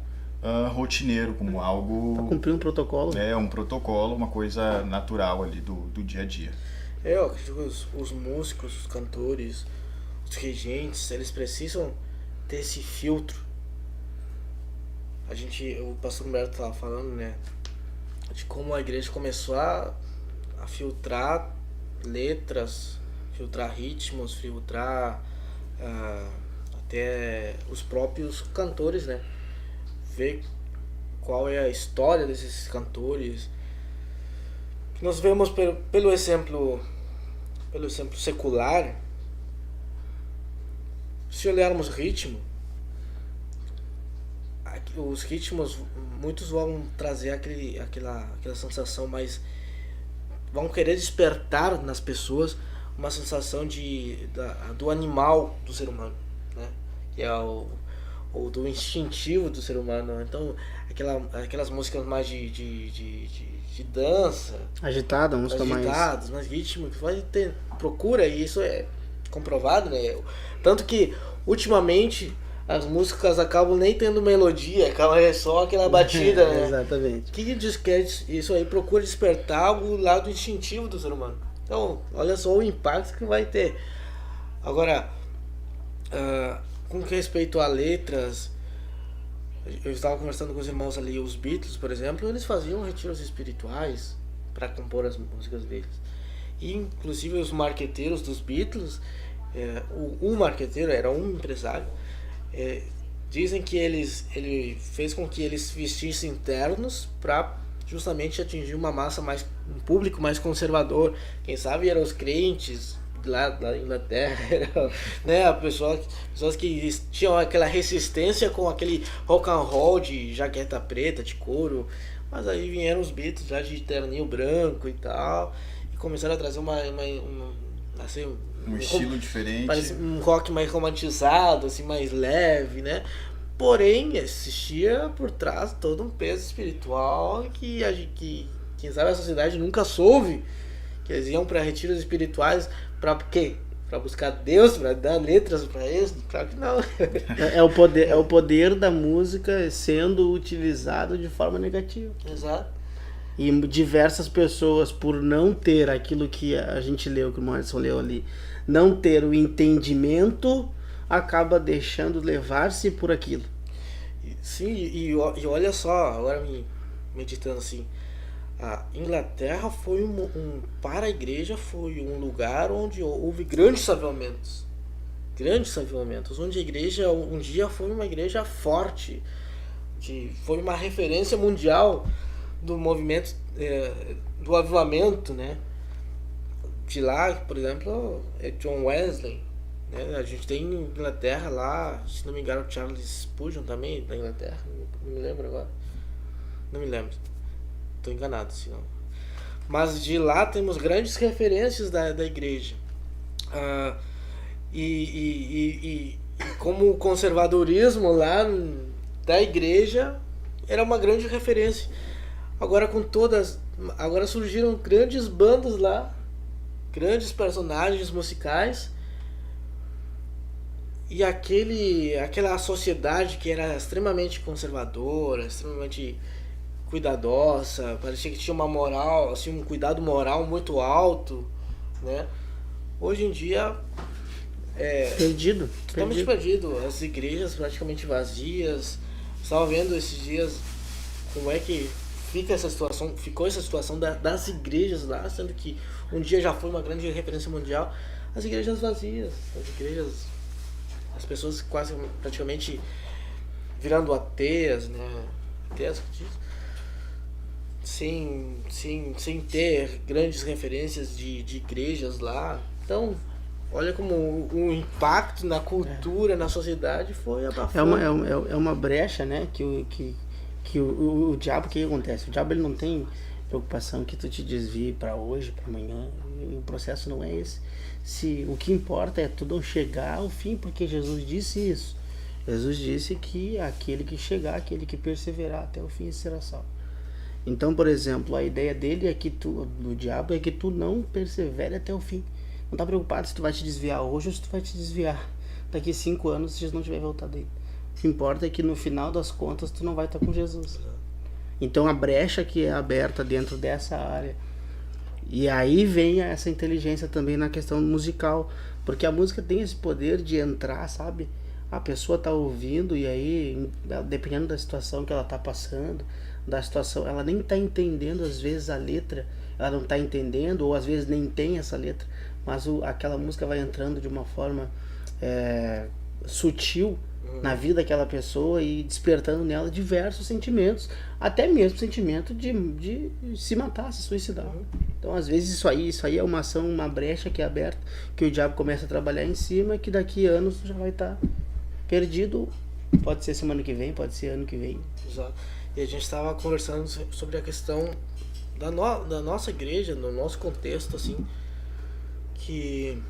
rotineiro, como algo... Pra cumprir um protocolo. Um protocolo, uma coisa natural ali do dia a dia. Eu acredito que os músicos, os cantores, os regentes, eles precisam ter esse filtro. O pastor Humberto estava falando, né, de como a igreja começou a filtrar letras, filtrar ritmos, filtrar até os próprios cantores, né, ver qual é a história desses cantores. Nós vemos pelo exemplo secular, se olharmos ritmo, os ritmos, muitos vão trazer aquela sensação mais... vão querer despertar nas pessoas uma sensação do animal do ser humano, né? Que é ou do instintivo do ser humano. Então, aquelas músicas mais de dança, Agitada, música agitadas, mais ritmo, que vai ter, procura, e isso é comprovado, né? Tanto que, ultimamente, as músicas acabam nem tendo melodia, é só aquela batida, né? Exatamente. O que diz que isso aí procura despertar o lado instintivo do ser humano. Então, olha só o impacto que vai ter. Agora, com respeito a letras, eu estava conversando com os irmãos ali, os Beatles, por exemplo, eles faziam retiros espirituais para compor as músicas deles. E, inclusive, os marqueteiros dos Beatles, um marqueteiro era um empresário, dizem que ele fez com que eles vestissem ternos para justamente atingir uma massa um público mais conservador. Quem sabe eram os crentes lá da Inglaterra, né? Pessoas que tinham aquela resistência com aquele rock and roll de jaqueta preta, de couro, mas aí vieram os Beatles já de terninho branco e tal, e começaram a trazer um estilo diferente, parece um rock mais romantizado, assim, mais leve, né? Porém, existia por trás todo um peso espiritual que quem sabe a sociedade nunca soube, que eles iam para retiros espirituais para quê? Para buscar Deus, para dar letras para eles? Claro que não. É o poder da música sendo utilizado de forma negativa. Exato. E diversas pessoas, por não ter aquilo que a gente leu, que o Marson leu ali, não ter o entendimento, acaba deixando levar-se por aquilo. Sim, e olha só, agora meditando assim, a Inglaterra foi para a igreja foi um lugar onde houve grandes avivamentos, onde a igreja um dia foi uma igreja forte, foi uma referência mundial do movimento do avivamento, né? De lá, por exemplo, é John Wesley, né? A gente tem em Inglaterra lá, se não me engano, Charles Spurgeon também da Inglaterra, não me lembro agora, estou enganado, senão. Mas de lá temos grandes referências da igreja, e como o conservadorismo lá da igreja era uma grande referência. Agora surgiram grandes bandas lá, grandes personagens musicais, e aquela sociedade que era extremamente conservadora, extremamente cuidadosa, parecia que tinha uma moral, assim, um cuidado moral muito alto, né? Hoje em dia totalmente perdido, as igrejas praticamente vazias. Estava vendo esses dias como é que ficou essa situação das igrejas lá, sendo que um dia já foi uma grande referência mundial, as igrejas vazias, as pessoas quase praticamente virando ateias, né? Ateias, sem ter grandes referências de igrejas lá. Então, olha como o impacto na cultura, na sociedade foi abafado. É uma brecha, né? Que o diabo, o que acontece? O diabo, ele não tem preocupação que tu te desvie para hoje, para amanhã. O processo não é esse. O que importa é tu não chegar ao fim, porque Jesus disse isso. Jesus disse que aquele que chegar, aquele que perseverar até o fim será salvo. Então, por exemplo, a ideia dele do diabo é que tu não persevere até o fim. Não tá preocupado se tu vai te desviar hoje ou se tu vai te desviar daqui 5 anos se Jesus não tiver voltado aí. O que importa é que no final das contas tu não vai estar com Jesus. Então a brecha que é aberta dentro dessa área. E aí vem essa inteligência também na questão musical. Porque a música tem esse poder de entrar, sabe? A pessoa tá ouvindo e aí, dependendo da situação que ela tá passando, da situação, ela nem tá entendendo às vezes a letra, ela não tá entendendo, ou às vezes nem tem essa letra, mas aquela música vai entrando de uma forma sutil na vida daquela pessoa e despertando nela diversos sentimentos, até mesmo sentimento de se matar, se suicidar. Então às vezes isso aí é uma ação, uma brecha que é aberta, que o diabo começa a trabalhar em cima, que daqui a anos já vai estar perdido. Pode ser semana que vem, pode ser ano que vem. Exato. E a gente estava conversando sobre a questão da nossa igreja, no nosso contexto, assim, que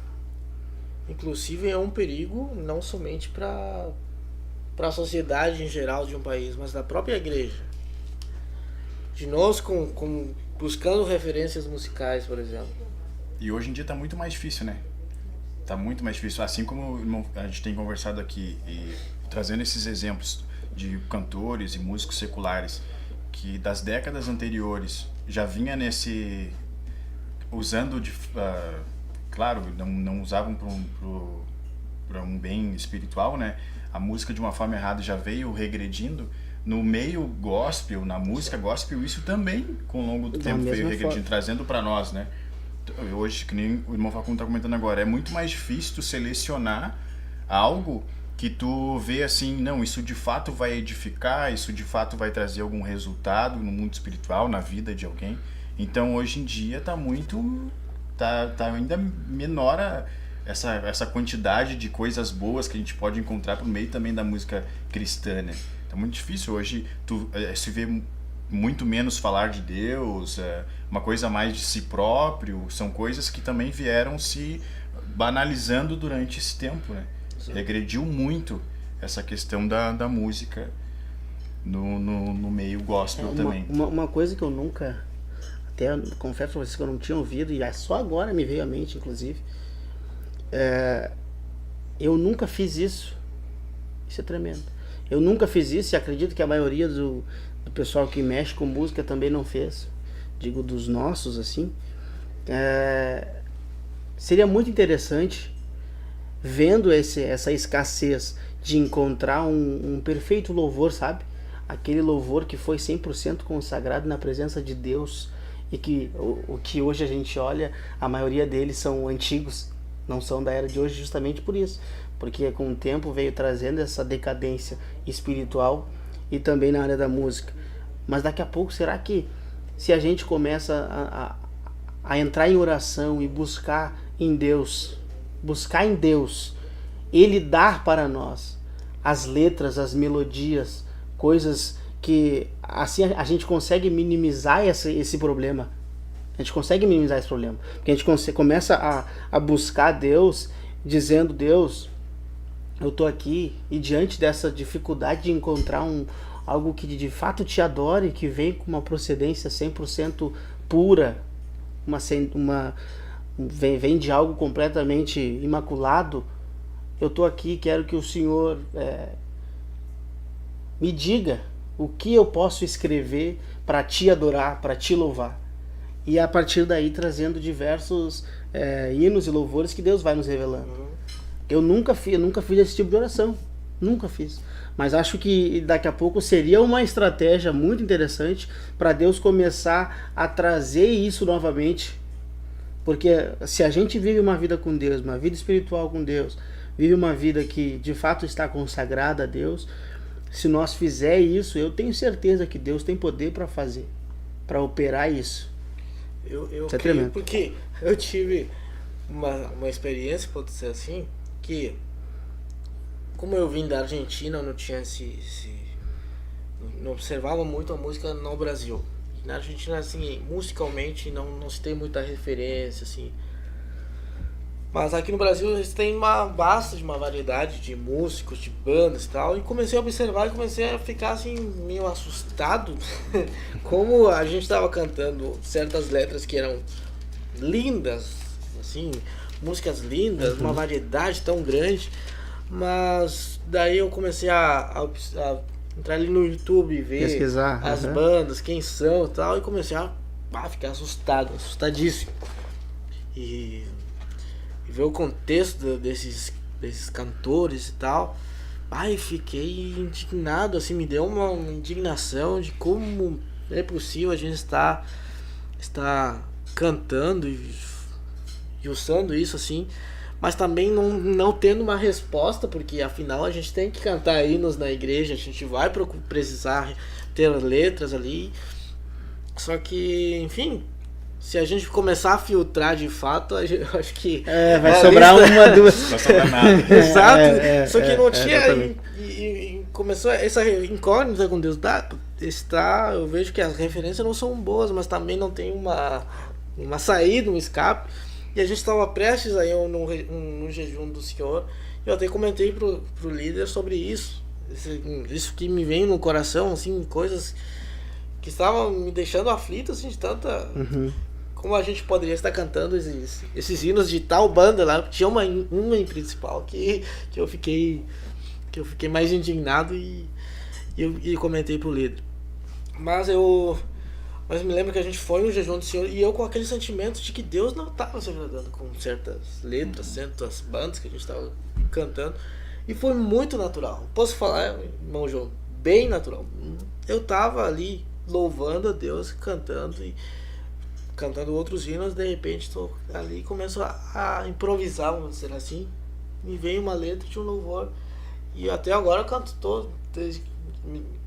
inclusive é um perigo não somente para a sociedade em geral de um país, mas da própria igreja. De nós buscando referências musicais, por exemplo. E hoje em dia tá muito mais difícil, né? Tá muito mais difícil. Assim como a gente tem conversado aqui e trazendo esses exemplos de cantores e músicos seculares que das décadas anteriores já vinha usando claro, não usavam para um bem espiritual, né? A música de uma forma errada já veio regredindo. No meio gospel, na música gospel, isso também com o longo do tempo veio regredindo, trazendo para nós, né? Hoje, que nem o irmão Facundo tá comentando agora, é muito mais difícil tu selecionar algo que tu vê assim, não, isso de fato vai edificar, isso de fato vai trazer algum resultado no mundo espiritual, na vida de alguém. Então hoje em dia tá ainda menor essa quantidade de coisas boas que a gente pode encontrar por meio também da música cristã, né? Tá muito difícil hoje se vê muito menos falar de Deus, uma coisa mais de si próprio, são coisas que também vieram se banalizando durante esse tempo, né? Regrediu muito essa questão da música no meio gospel também. Uma coisa que eu nunca, até confesso pra vocês que eu não tinha ouvido, e só agora me veio à mente, inclusive, eu nunca fiz isso. Isso é tremendo. Eu nunca fiz isso e acredito que a maioria do pessoal que mexe com música também não fez. Digo, dos nossos, assim. Seria muito interessante, vendo essa escassez de encontrar um perfeito louvor, sabe? Aquele louvor que foi 100% consagrado na presença de Deus e que o que hoje a gente olha, a maioria deles são antigos, não são da era de hoje, justamente por isso. Porque com o tempo veio trazendo essa decadência espiritual e também na área da música. Mas daqui a pouco, será que se a gente começa a entrar em oração e buscar em Deus, Ele dar para nós as letras, as melodias, coisas que assim a gente consegue minimizar esse problema. A gente consegue minimizar esse problema. Porque a gente começa a buscar Deus, dizendo: Deus, eu tô aqui, e diante dessa dificuldade de encontrar algo que de fato te adore, que vem com uma procedência 100% pura, vem de algo completamente imaculado, eu tô aqui, quero que o Senhor me diga o que eu posso escrever para te adorar, para te louvar. E a partir daí trazendo diversos hinos e louvores que Deus vai nos revelando. Eu nunca fiz esse tipo de oração. Nunca fiz. Mas acho que daqui a pouco seria uma estratégia muito interessante para Deus começar a trazer isso novamente. Porque se a gente vive uma vida com Deus, uma vida espiritual com Deus, vive uma vida que de fato está consagrada a Deus, se nós fizer isso, eu tenho certeza que Deus tem poder para fazer, para operar isso. Isso é tremendo. Porque eu tive uma experiência, pode ser assim, que como eu vim da Argentina, eu não tinha não observava muito a música no Brasil. Na Argentina, assim, musicalmente não se tem muita referência, assim. Mas aqui no Brasil eles têm uma variedade de músicos, de bandas e tal. E comecei a observar e comecei a ficar assim, meio assustado como a gente estava cantando certas letras que eram lindas, assim, músicas lindas, uma variedade tão grande, mas daí eu comecei a entrar ali no YouTube e ver Pesquisar, as bandas, quem são e tal, e comecei a ficar assustadíssimo. E ver o contexto desses cantores e tal. Ai, fiquei indignado, assim, me deu uma indignação de como é possível a gente estar cantando e usando isso, assim, mas também não tendo uma resposta, porque afinal a gente tem que cantar hinos na igreja, a gente vai precisar ter letras ali, só que, enfim, se a gente começar a filtrar de fato, eu acho que vai sobrar uma, duas. Não sobra nada. Exato, só que não tinha e começou essa incógnita com Deus. Eu vejo que as referências não são boas, mas também não tem uma saída, um escape. E a gente estava prestes aí no jejum do Senhor. Eu até comentei pro líder sobre isso. Isso que me vem no coração, assim, coisas que estavam me deixando aflito, assim, de tanta... Como a gente poderia estar cantando esses hinos de tal banda lá. Tinha uma em principal que eu fiquei mais indignado e comentei pro líder. Mas me lembro que a gente foi no jejum do Senhor e eu com aquele sentimento de que Deus não estava se agradando com certas letras, certas bandas que a gente estava cantando. E foi muito natural. Posso falar, irmão João, bem natural. Eu estava ali louvando a Deus, cantando outros hinos, de repente estou ali e começo a improvisar, vamos dizer assim. Me vem uma letra de um louvor. E até agora eu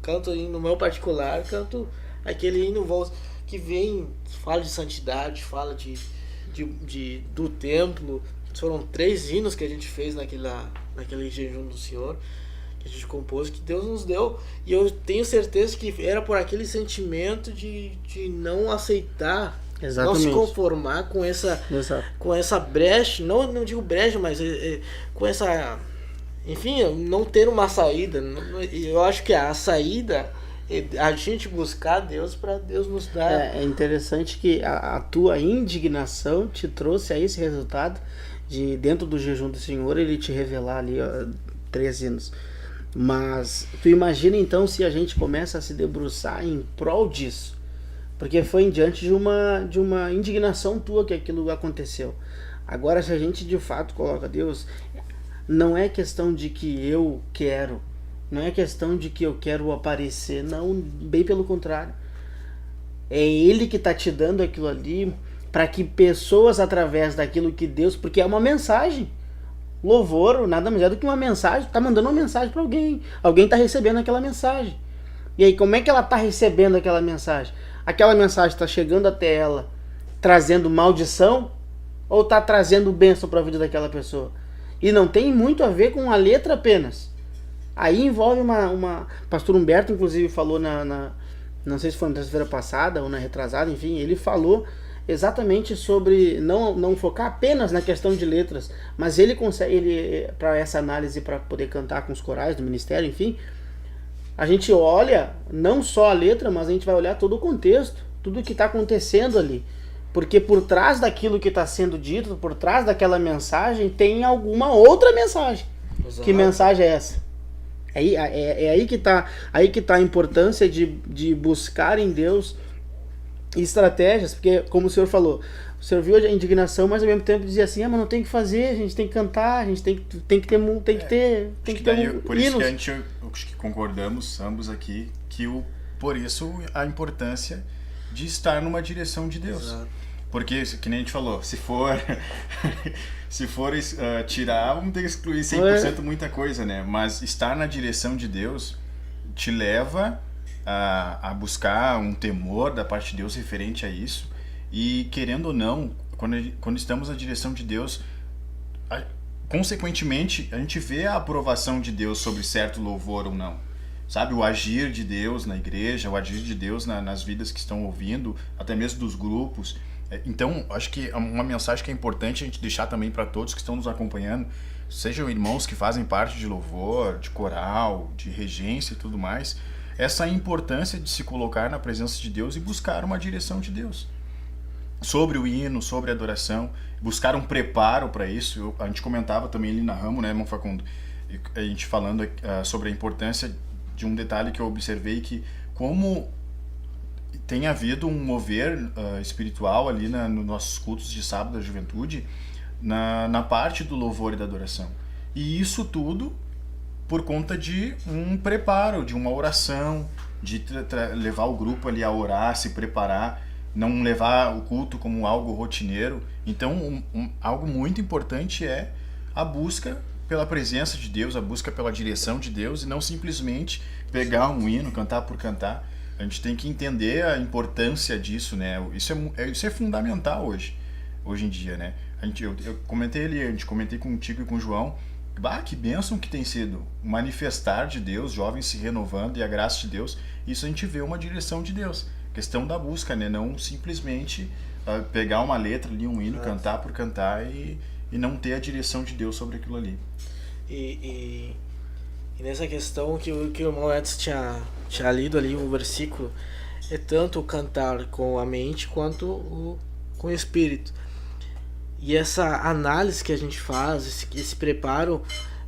canto no meu particular, canto aquele hino que vem, fala de santidade, fala do templo. Foram 3 hinos que a gente fez naquele jejum do Senhor, que a gente compôs, que Deus nos deu. E eu tenho certeza que era por aquele sentimento de não aceitar, exatamente, não se conformar com essa brecha, não digo brecha, mas com essa... Enfim, não ter uma saída. Eu acho que a saída é a gente buscar Deus para Deus nos dar. É interessante que a tua indignação te trouxe a esse resultado de, dentro do jejum do Senhor, ele te revelar ali 3 hinos. Mas tu imagina então se a gente começa a se debruçar em prol disso, porque foi diante de uma indignação tua que aquilo aconteceu. Agora, se a gente de fato coloca Deus, não é questão de que eu quero, não é questão de que eu quero aparecer, não, bem pelo contrário. É Ele que está te dando aquilo ali para que pessoas, através daquilo que Deus, porque é uma mensagem. Louvor nada mais é do que uma mensagem, tá mandando uma mensagem para alguém está recebendo aquela mensagem. E aí, como é que ela está recebendo aquela mensagem? Aquela mensagem está chegando até ela trazendo maldição ou está trazendo bênção para a vida daquela pessoa? E não tem muito a ver com a letra apenas. Aí envolve uma... Pastor Humberto, inclusive, falou não sei se foi na terça-feira passada ou na retrasada, enfim, ele falou exatamente sobre não focar apenas na questão de letras, mas ele consegue, para essa análise, para poder cantar com os corais do ministério, enfim, a gente olha não só a letra, mas a gente vai olhar todo o contexto, tudo o que está acontecendo ali. Porque por trás daquilo que está sendo dito, por trás daquela mensagem, tem alguma outra mensagem. Exato. Que mensagem é essa? É aí que está a importância de buscar em Deus estratégias, porque, como o senhor falou, o senhor viu a indignação, mas ao mesmo tempo dizia assim, mas não tem que fazer, a gente tem que cantar, a gente tem que ter por isso que a gente, acho que concordamos ambos aqui, por isso a importância de estar numa direção de Deus. Exato. Porque, que nem a gente falou, se for tirar, vamos ter que excluir 100% muita coisa, né? Mas estar na direção de Deus te leva a buscar um temor da parte de Deus referente a isso. E, querendo ou não, quando estamos na direção de Deus, consequentemente, a gente vê a aprovação de Deus sobre certo louvor ou não. Sabe, o agir de Deus na igreja, o agir de Deus nas vidas que estão ouvindo, até mesmo dos grupos. Então, acho que uma mensagem que é importante a gente deixar também para todos que estão nos acompanhando, sejam irmãos que fazem parte de louvor, de coral, de regência e tudo mais, essa importância de se colocar na presença de Deus e buscar uma direção de Deus. sobre o hino, sobre a adoração, buscar um preparo para isso. A gente comentava também ali na Ramo, né, irmão Facundo, a gente falando sobre a importância de um detalhe que eu observei, que como tem havido um mover espiritual ali nos nossos cultos de sábado da juventude, na parte do louvor e da adoração. E isso tudo por conta de um preparo, de uma oração, de levar o grupo ali a orar, se preparar, não levar o culto como algo rotineiro. Então, algo muito importante é a busca pela presença de Deus, a busca pela direção de Deus, e não simplesmente pegar um hino, cantar por cantar. A gente tem que entender a importância disso, né? Isso é fundamental hoje em dia, né? Eu comentei ali, a gente comentei contigo e com o João, que bênção que tem sido o manifestar de Deus, jovens se renovando e a graça de Deus. Isso a gente vê uma direção de Deus, questão da busca, né? Não simplesmente pegar uma letra ali, um hino, cantar por cantar e não ter a direção de Deus sobre aquilo ali. E nessa questão que o irmão Edson tinha lido ali, o versículo, é tanto o cantar com a mente quanto com o espírito. E essa análise que a gente faz, esse preparo,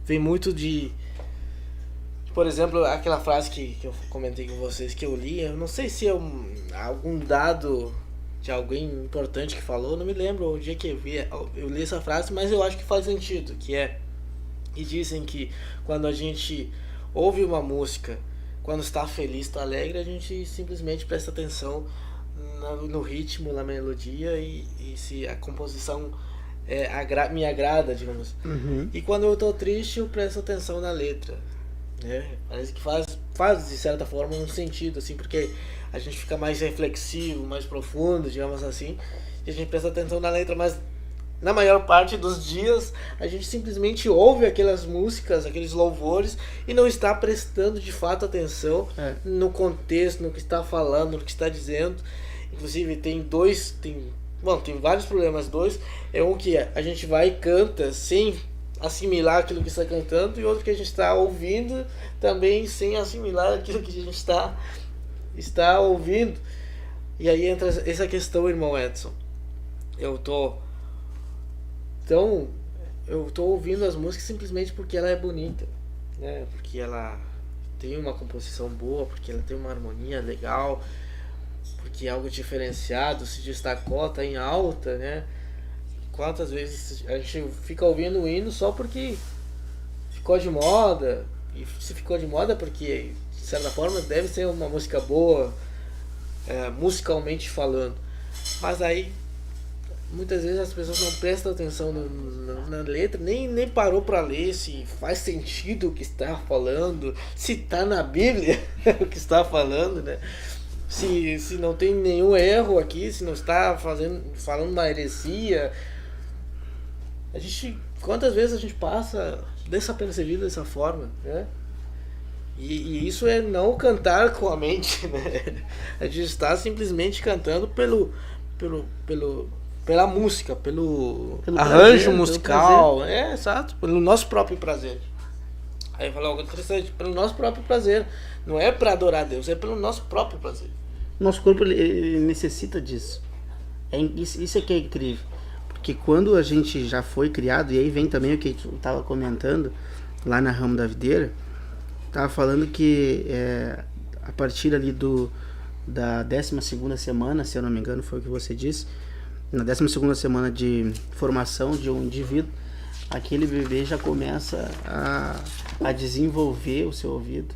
vem muito de... Por exemplo, aquela frase que eu comentei com vocês, que eu li, eu não sei se é algum dado de alguém importante que falou, não me lembro o dia que eu li essa frase, mas eu acho que faz sentido, e dizem que quando a gente ouve uma música, quando está feliz, está alegre, a gente simplesmente presta atenção no ritmo, na melodia, e se a composição me agrada, digamos. Uhum. E quando eu estou triste, eu presto atenção na letra, né? Parece que faz de certa forma um sentido, assim, porque a gente fica mais reflexivo, mais profundo, digamos assim, e a gente presta atenção na letra, mas na maior parte dos dias a gente simplesmente ouve aquelas músicas, aqueles louvores, e não está prestando de fato atenção no contexto, no que está falando, no que está dizendo. Inclusive tem vários problemas. É um que a gente vai e canta sem assimilar aquilo que está cantando, e outro que a gente está ouvindo também sem assimilar aquilo que a gente está ouvindo. E aí entra essa questão, irmão Edson. Eu tô ouvindo as músicas simplesmente porque ela é bonita, né? Porque ela tem uma composição boa, porque ela tem uma harmonia legal, porque é algo diferenciado, se destacou, tá em alta, né? Quantas vezes a gente fica ouvindo o hino só porque ficou de moda, e se ficou de moda porque, de certa forma, deve ser uma música boa, musicalmente falando, mas aí muitas vezes as pessoas não prestam atenção na letra, nem parou para ler se faz sentido o que está falando, se está na Bíblia o que está falando, né? Se não tem nenhum erro aqui, se não está falando uma heresia. Quantas vezes a gente passa desapercebido dessa forma, né? E isso é não cantar com a mente, né? A gente está simplesmente cantando pela música, pelo arranjo prazer, musical, exato, pelo nosso próprio prazer. Aí eu falo algo interessante, pelo nosso próprio prazer, não é para adorar a Deus, é pelo nosso próprio prazer. Nosso corpo ele necessita disso. Isso é que é incrível, porque quando a gente já foi criado, e aí vem também o que tu estava comentando lá na Ramo da Videira, estava falando que a partir ali da 12ª semana, se eu não me engano, foi o que você disse, na 12ª semana de formação de um indivíduo, aquele bebê já começa a desenvolver o seu ouvido,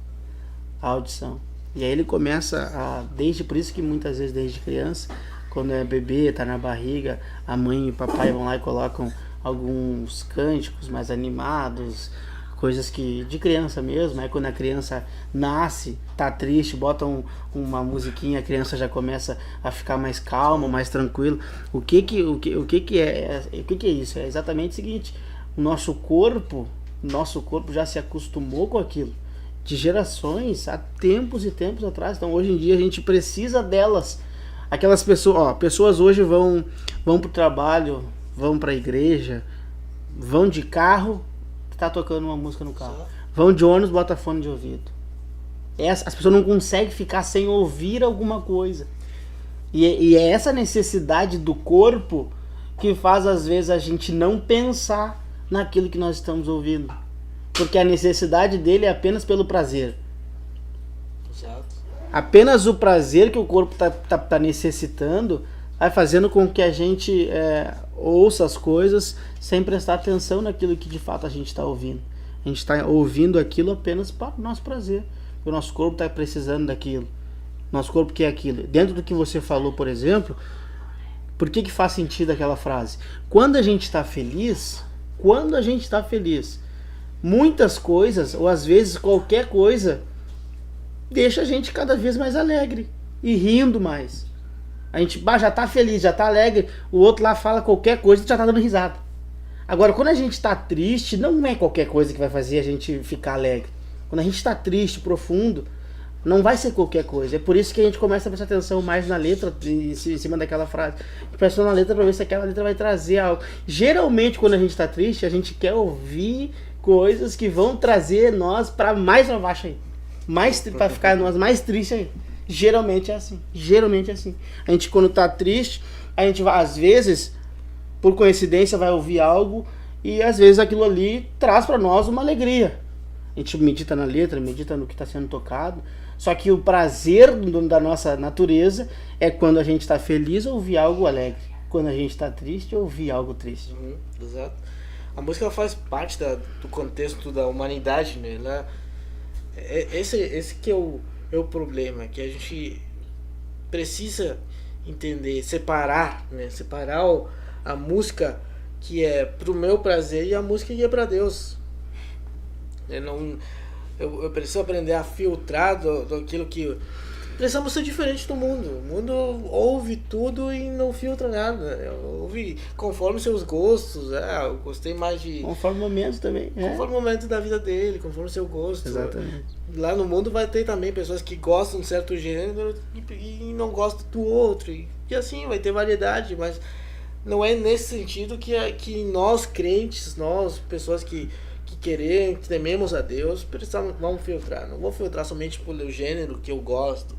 a audição. E aí ele começa por isso que muitas vezes desde criança, quando é bebê, tá na barriga, a mãe e o papai vão lá e colocam alguns cânticos mais animados, coisas que de criança mesmo. Aí quando a criança nasce, tá triste, botam uma musiquinha, a criança já começa a ficar mais calma, mais tranquilo. O que é isso? É exatamente o seguinte: o nosso corpo já se acostumou com aquilo de gerações, há tempos e tempos atrás. Então hoje em dia a gente precisa delas. Aquelas pessoas hoje vão pro trabalho, vão pra igreja, vão de carro, tá tocando uma música no carro. Vão de ônibus, bota fone de ouvido. As pessoas não conseguem ficar sem ouvir alguma coisa. E é essa necessidade do corpo que faz às vezes a gente não pensar naquilo que nós estamos ouvindo. Porque a necessidade dele é apenas pelo prazer. Exato. Apenas o prazer que o corpo tá necessitando vai fazendo com que a gente ouça as coisas sem prestar atenção naquilo que de fato a gente está ouvindo. A gente está ouvindo aquilo apenas para o nosso prazer. O nosso corpo está precisando daquilo. Nosso corpo quer aquilo. Dentro do que você falou, por exemplo, por que faz sentido aquela frase? Quando a gente está feliz, muitas coisas, ou às vezes qualquer coisa, deixa a gente cada vez mais alegre e rindo mais. A gente já tá feliz, já tá alegre, o outro lá fala qualquer coisa e já tá dando risada. Agora, quando a gente tá triste, não é qualquer coisa que vai fazer a gente ficar alegre. Quando a gente tá triste, profundo, não vai ser qualquer coisa. É por isso que a gente começa a prestar atenção mais na letra, em cima daquela frase. Presta na letra pra ver se aquela letra vai trazer algo. Geralmente, quando a gente tá triste, a gente quer ouvir coisas que vão trazer nós pra mais pra baixo aí. Pra ficar nós mais tristes aí. Geralmente é assim. A gente, quando tá triste, a gente vai, às vezes, por coincidência, vai ouvir algo e às vezes aquilo ali traz pra nós uma alegria. A gente medita na letra, medita no que está sendo tocado. Só que o prazer da nossa natureza é quando a gente está feliz ouvir algo alegre. Quando a gente está triste, ouvir algo triste. Exato. A música faz parte do contexto da humanidade, né? Esse que é o problema, que a gente precisa entender, separar, né? Separar a música que é pro meu prazer e a música que é para Deus. Eu preciso aprender a filtrar daquilo que... Precisamos ser diferentes do mundo. O mundo ouve tudo e não filtra nada. Ouve conforme seus gostos. Eu gostei mais de... Conforme o momento também. Conforme o momento da vida dele, conforme o seu gosto. Exatamente. Lá no mundo vai ter também pessoas que gostam de um certo gênero e não gostam do outro. E assim, vai ter variedade, mas não é nesse sentido que nós crentes, nós, pessoas que tememos a Deus, vamos filtrar. Não vou filtrar somente pelo gênero que eu gosto.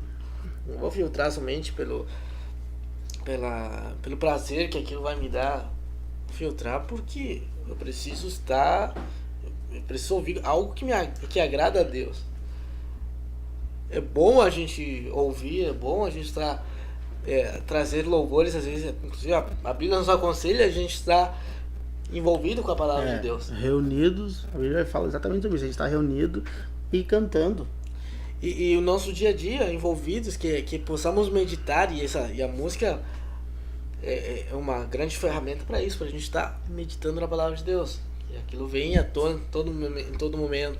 Não vou filtrar somente pelo prazer que aquilo vai me dar. Vou filtrar porque eu preciso ouvir algo que agrada a Deus. É bom a gente ouvir, é bom a gente trazer louvores, às vezes, inclusive a Bíblia nos aconselha a gente estar envolvido com a palavra de Deus. Reunidos, a Bíblia fala exatamente sobre isso, a gente está reunido e cantando. E o nosso dia a dia, envolvidos, que possamos meditar, e a música é uma grande ferramenta para isso, para a gente estar meditando na palavra de Deus. E aquilo vem à tona em todo momento.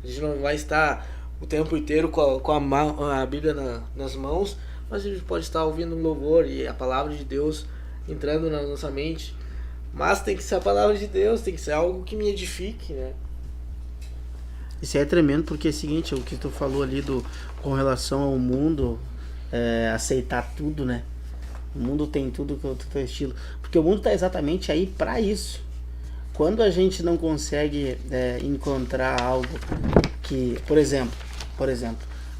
A gente não vai estar o tempo inteiro com a Bíblia nas mãos, mas a gente pode estar ouvindo um louvor e a palavra de Deus entrando na nossa mente. Mas tem que ser a palavra de Deus, tem que ser algo que me edifique, né? Isso é tremendo, porque é o seguinte, o que tu falou ali com relação ao mundo, aceitar tudo, né? O mundo tem tudo que o teu estilo. Porque o mundo está exatamente aí para isso. Quando a gente não consegue encontrar algo que, por exemplo,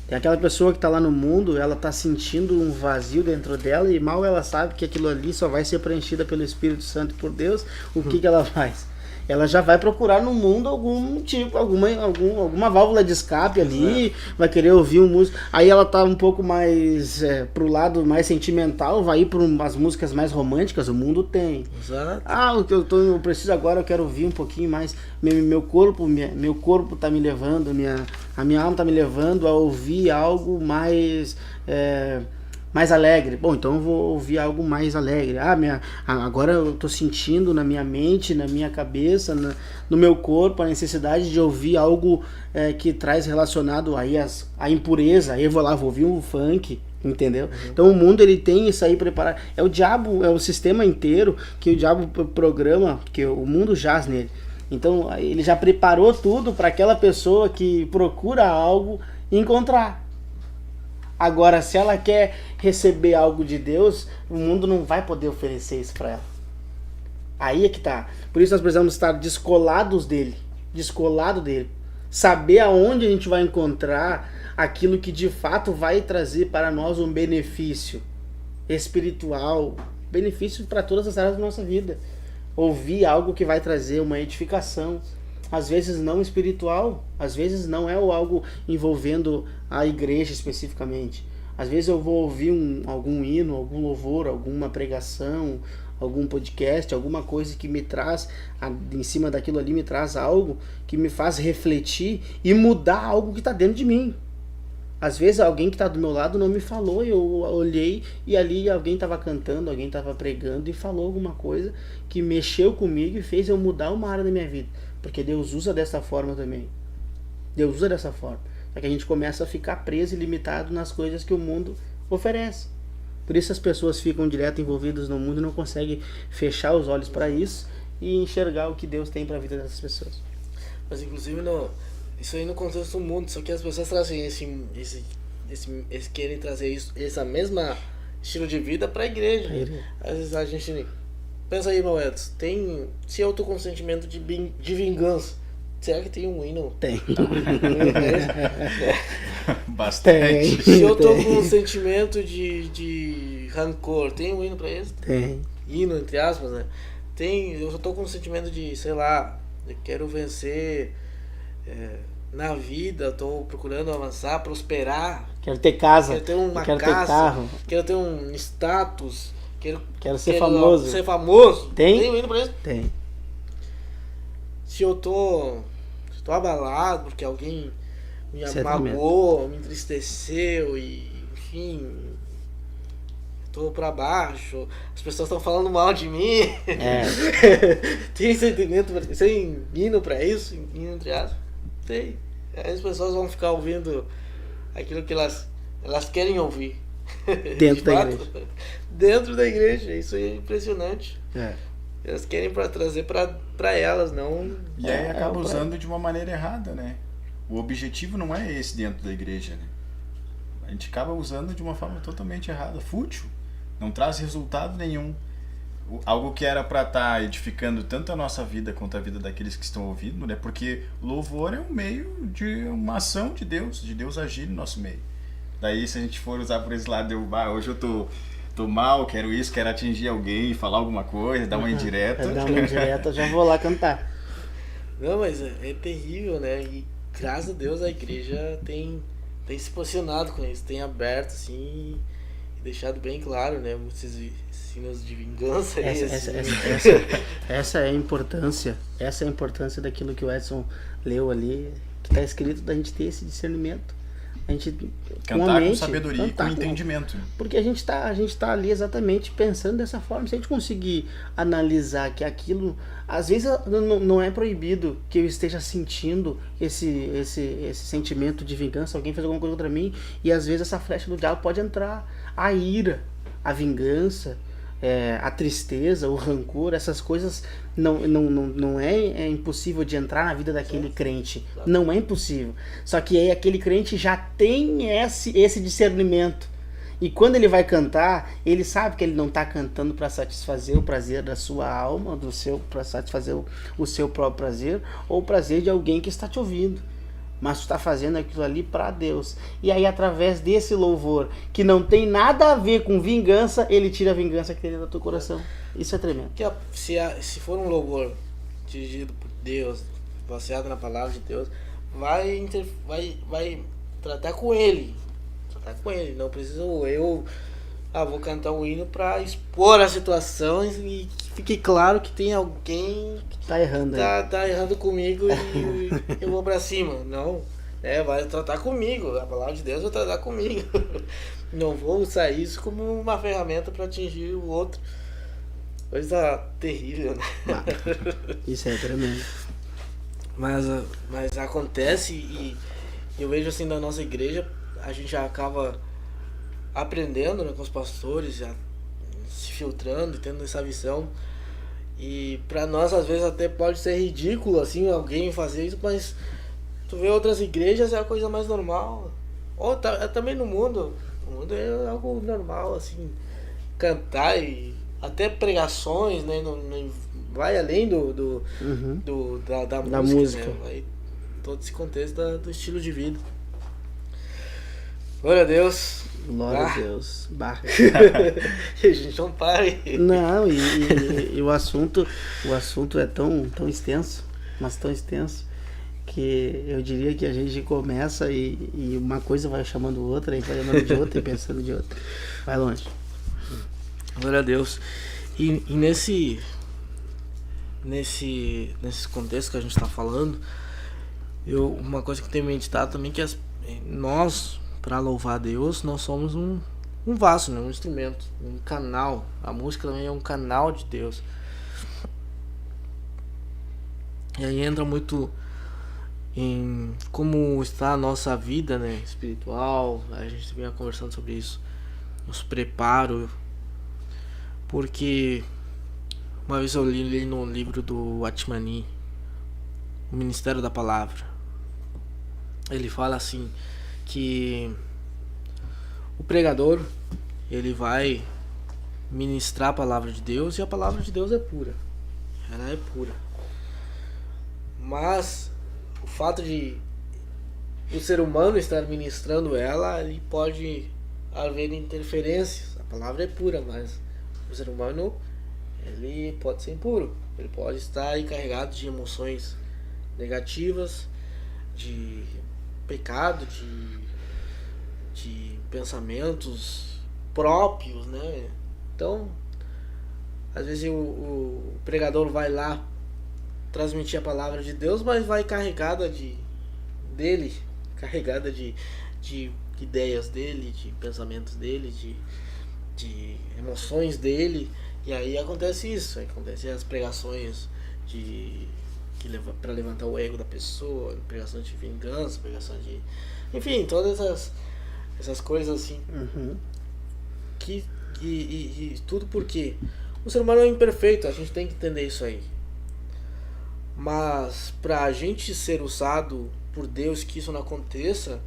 tem aquela pessoa que está lá no mundo, ela está sentindo um vazio dentro dela e mal ela sabe que aquilo ali só vai ser preenchida pelo Espírito Santo e por Deus. O que ela faz? Ela já vai procurar no mundo algum tipo, alguma válvula de escape ali, vai querer ouvir um músico. Aí ela tá um pouco mais pro lado mais sentimental, vai ir para umas músicas mais românticas, o mundo tem. Exato. Eu preciso agora, eu quero ouvir um pouquinho mais. Meu corpo tá me levando, a minha alma tá me levando a ouvir algo mais alegre. Bom, então eu vou ouvir algo mais alegre. Agora eu tô sentindo na minha mente, na minha cabeça, no meu corpo, a necessidade de ouvir algo que traz relacionado aí à impureza. Aí eu vou ouvir um funk, entendeu? Então o mundo, ele tem isso aí preparado. É o diabo, é o sistema inteiro que o diabo programa, que o mundo jaz nele. Então ele já preparou tudo para aquela pessoa que procura algo encontrar. Agora, se ela quer receber algo de Deus, o mundo não vai poder oferecer isso para ela. Aí é que tá. Por isso nós precisamos estar descolado dele. Saber aonde a gente vai encontrar aquilo que de fato vai trazer para nós um benefício. espiritual, benefício para todas as áreas da nossa vida. Ouvir algo que vai trazer uma edificação, às vezes não espiritual, às vezes não é algo envolvendo a igreja especificamente. Às vezes eu vou ouvir algum hino, algum louvor, alguma pregação, algum podcast, alguma coisa que me traz, em cima daquilo ali me traz algo que me faz refletir e mudar algo que está dentro de mim. Às vezes alguém que está do meu lado não me falou, eu olhei e ali alguém estava cantando, alguém estava pregando e falou alguma coisa que mexeu comigo e fez eu mudar uma área da minha vida. Porque Deus usa dessa forma também. Deus usa dessa forma. Só que a gente começa a ficar preso e limitado nas coisas que o mundo oferece. Por isso as pessoas ficam direto envolvidas no mundo e não conseguem fechar os olhos para isso e enxergar o que Deus tem para a vida dessas pessoas. Mas inclusive isso aí no contexto do mundo, só que as pessoas trazem esse querem trazer essa mesma estilo de vida para a igreja. Às vezes a gente pensa aí, meu Edson, se eu tô com um sentimento de vingança, será que tem um hino? Tem. Bastante. Se eu tô com um sentimento de rancor, tem um hino pra isso? Tem. Hino, entre aspas, né? Eu tô com um sentimento de, sei lá, eu quero vencer na vida, tô procurando avançar, prosperar. Quero ter casa. Quero ter uma quero casa. ter carro. Quero ter um status. Quero ser famoso. Ser famoso. Tem um hino pra isso? Tem. Se eu tô abalado porque alguém me magoou, me entristeceu e, enfim, tô pra baixo, as pessoas estão falando mal de mim. Tem sentimento, tem hino pra isso, hino entre aspas? Tem. Aí as pessoas vão ficar ouvindo aquilo que elas querem ouvir. Dentro da igreja. Dentro da igreja, isso é impressionante. Elas querem trazer pra elas, não... E aí acaba usando de uma maneira errada, né? O objetivo não é esse dentro da igreja, né? A gente acaba usando de uma forma totalmente errada, fútil. Não traz resultado nenhum. Algo que era para estar edificando tanto a nossa vida quanto a vida daqueles que estão ouvindo, né? Porque louvor é um meio de uma ação de Deus agir no nosso meio. Daí se a gente for usar por esse lado, hoje eu tô mal, quero isso, quero atingir alguém, falar alguma coisa, dar uma indireta. Dar uma indireta, já vou lá cantar. Não, mas é terrível, né? E graças a Deus a igreja tem se posicionado com isso, tem aberto assim e deixado bem claro, né? Esses sinos de vingança. Essa é a importância daquilo que o Edson leu ali, que está escrito da gente ter esse discernimento. A gente cantar com sabedoria e com entendimento. Porque a gente tá ali exatamente pensando dessa forma. Se a gente conseguir analisar que aquilo, às vezes não é proibido que eu esteja sentindo esse sentimento de vingança, alguém fez alguma coisa contra mim, e às vezes essa flecha do diabo pode entrar. A ira, a vingança, a tristeza, o rancor, essas coisas não é impossível de entrar na vida daquele crente. Não é impossível. Só que aí aquele crente já tem esse discernimento. E quando ele vai cantar, ele sabe que ele não está cantando para satisfazer o prazer da sua alma, para satisfazer o seu próprio prazer, ou o prazer de alguém que está te ouvindo. Mas tu está fazendo aquilo ali para Deus. E aí, através desse louvor, que não tem nada a ver com vingança, ele tira a vingança que tem dentro do teu coração. Isso é tremendo. Se for um louvor dirigido por Deus, baseado na palavra de Deus, vai tratar com ele. Não precisa eu vou cantar um hino para expor a situação e que fique claro que tem alguém que tá errando tá errando comigo e eu vou para cima. Não, vai tratar comigo, a palavra de Deus vai tratar comigo. Não vou usar isso como uma ferramenta para atingir o outro. Coisa terrível, né? Isso é tremendo. Mas acontece e eu vejo assim na nossa igreja, a gente já acaba aprendendo, né, com os pastores, já se filtrando e tendo essa visão. E pra nós às vezes até pode ser ridículo assim alguém fazer isso, mas tu vê outras igrejas é a coisa mais normal. Ou também no mundo é algo normal assim, cantar e até pregações, né, vai além da música. Né? Vai todo esse contexto do estilo de vida. Glória a Deus. Glória a Deus. Bah. E a gente não pare. Não, e o assunto é tão extenso, mas tão extenso, que eu diria que a gente começa e uma coisa vai chamando outra, e vai lembrando de outra e pensando de outra. Vai longe. Glória a Deus. E nesse contexto que a gente está falando, uma coisa que eu tenho meditado também, que nós, para louvar a Deus, nós somos um vaso, né? Um instrumento, um canal. A música também é um canal de Deus. E aí entra muito em como está a nossa vida, né, espiritual. A gente vinha conversando sobre isso, nos preparo, porque uma vez eu li no livro do Atmani, O Ministério da Palavra. Ele fala assim que o pregador, ele vai ministrar a palavra de Deus, e a palavra de Deus é pura. Ela é pura. Mas o fato de o ser humano estar ministrando ela, ele pode haver interferências. A palavra é pura, mas o ser humano, ele pode ser impuro. Ele pode estar encarregado de emoções negativas, de pecado, de pensamentos próprios, né? Então, às vezes o pregador vai lá transmitir a palavra de Deus, mas vai carregada de ideias dele, de pensamentos dele, de emoções dele, e aí acontece isso, acontece as pregações para levantar o ego da pessoa, pregações de vingança, pregação de, enfim, todas essas coisas assim. Uhum. E tudo porque o ser humano é imperfeito, a gente tem que entender isso aí. Mas pra gente ser usado por Deus, que isso não aconteça,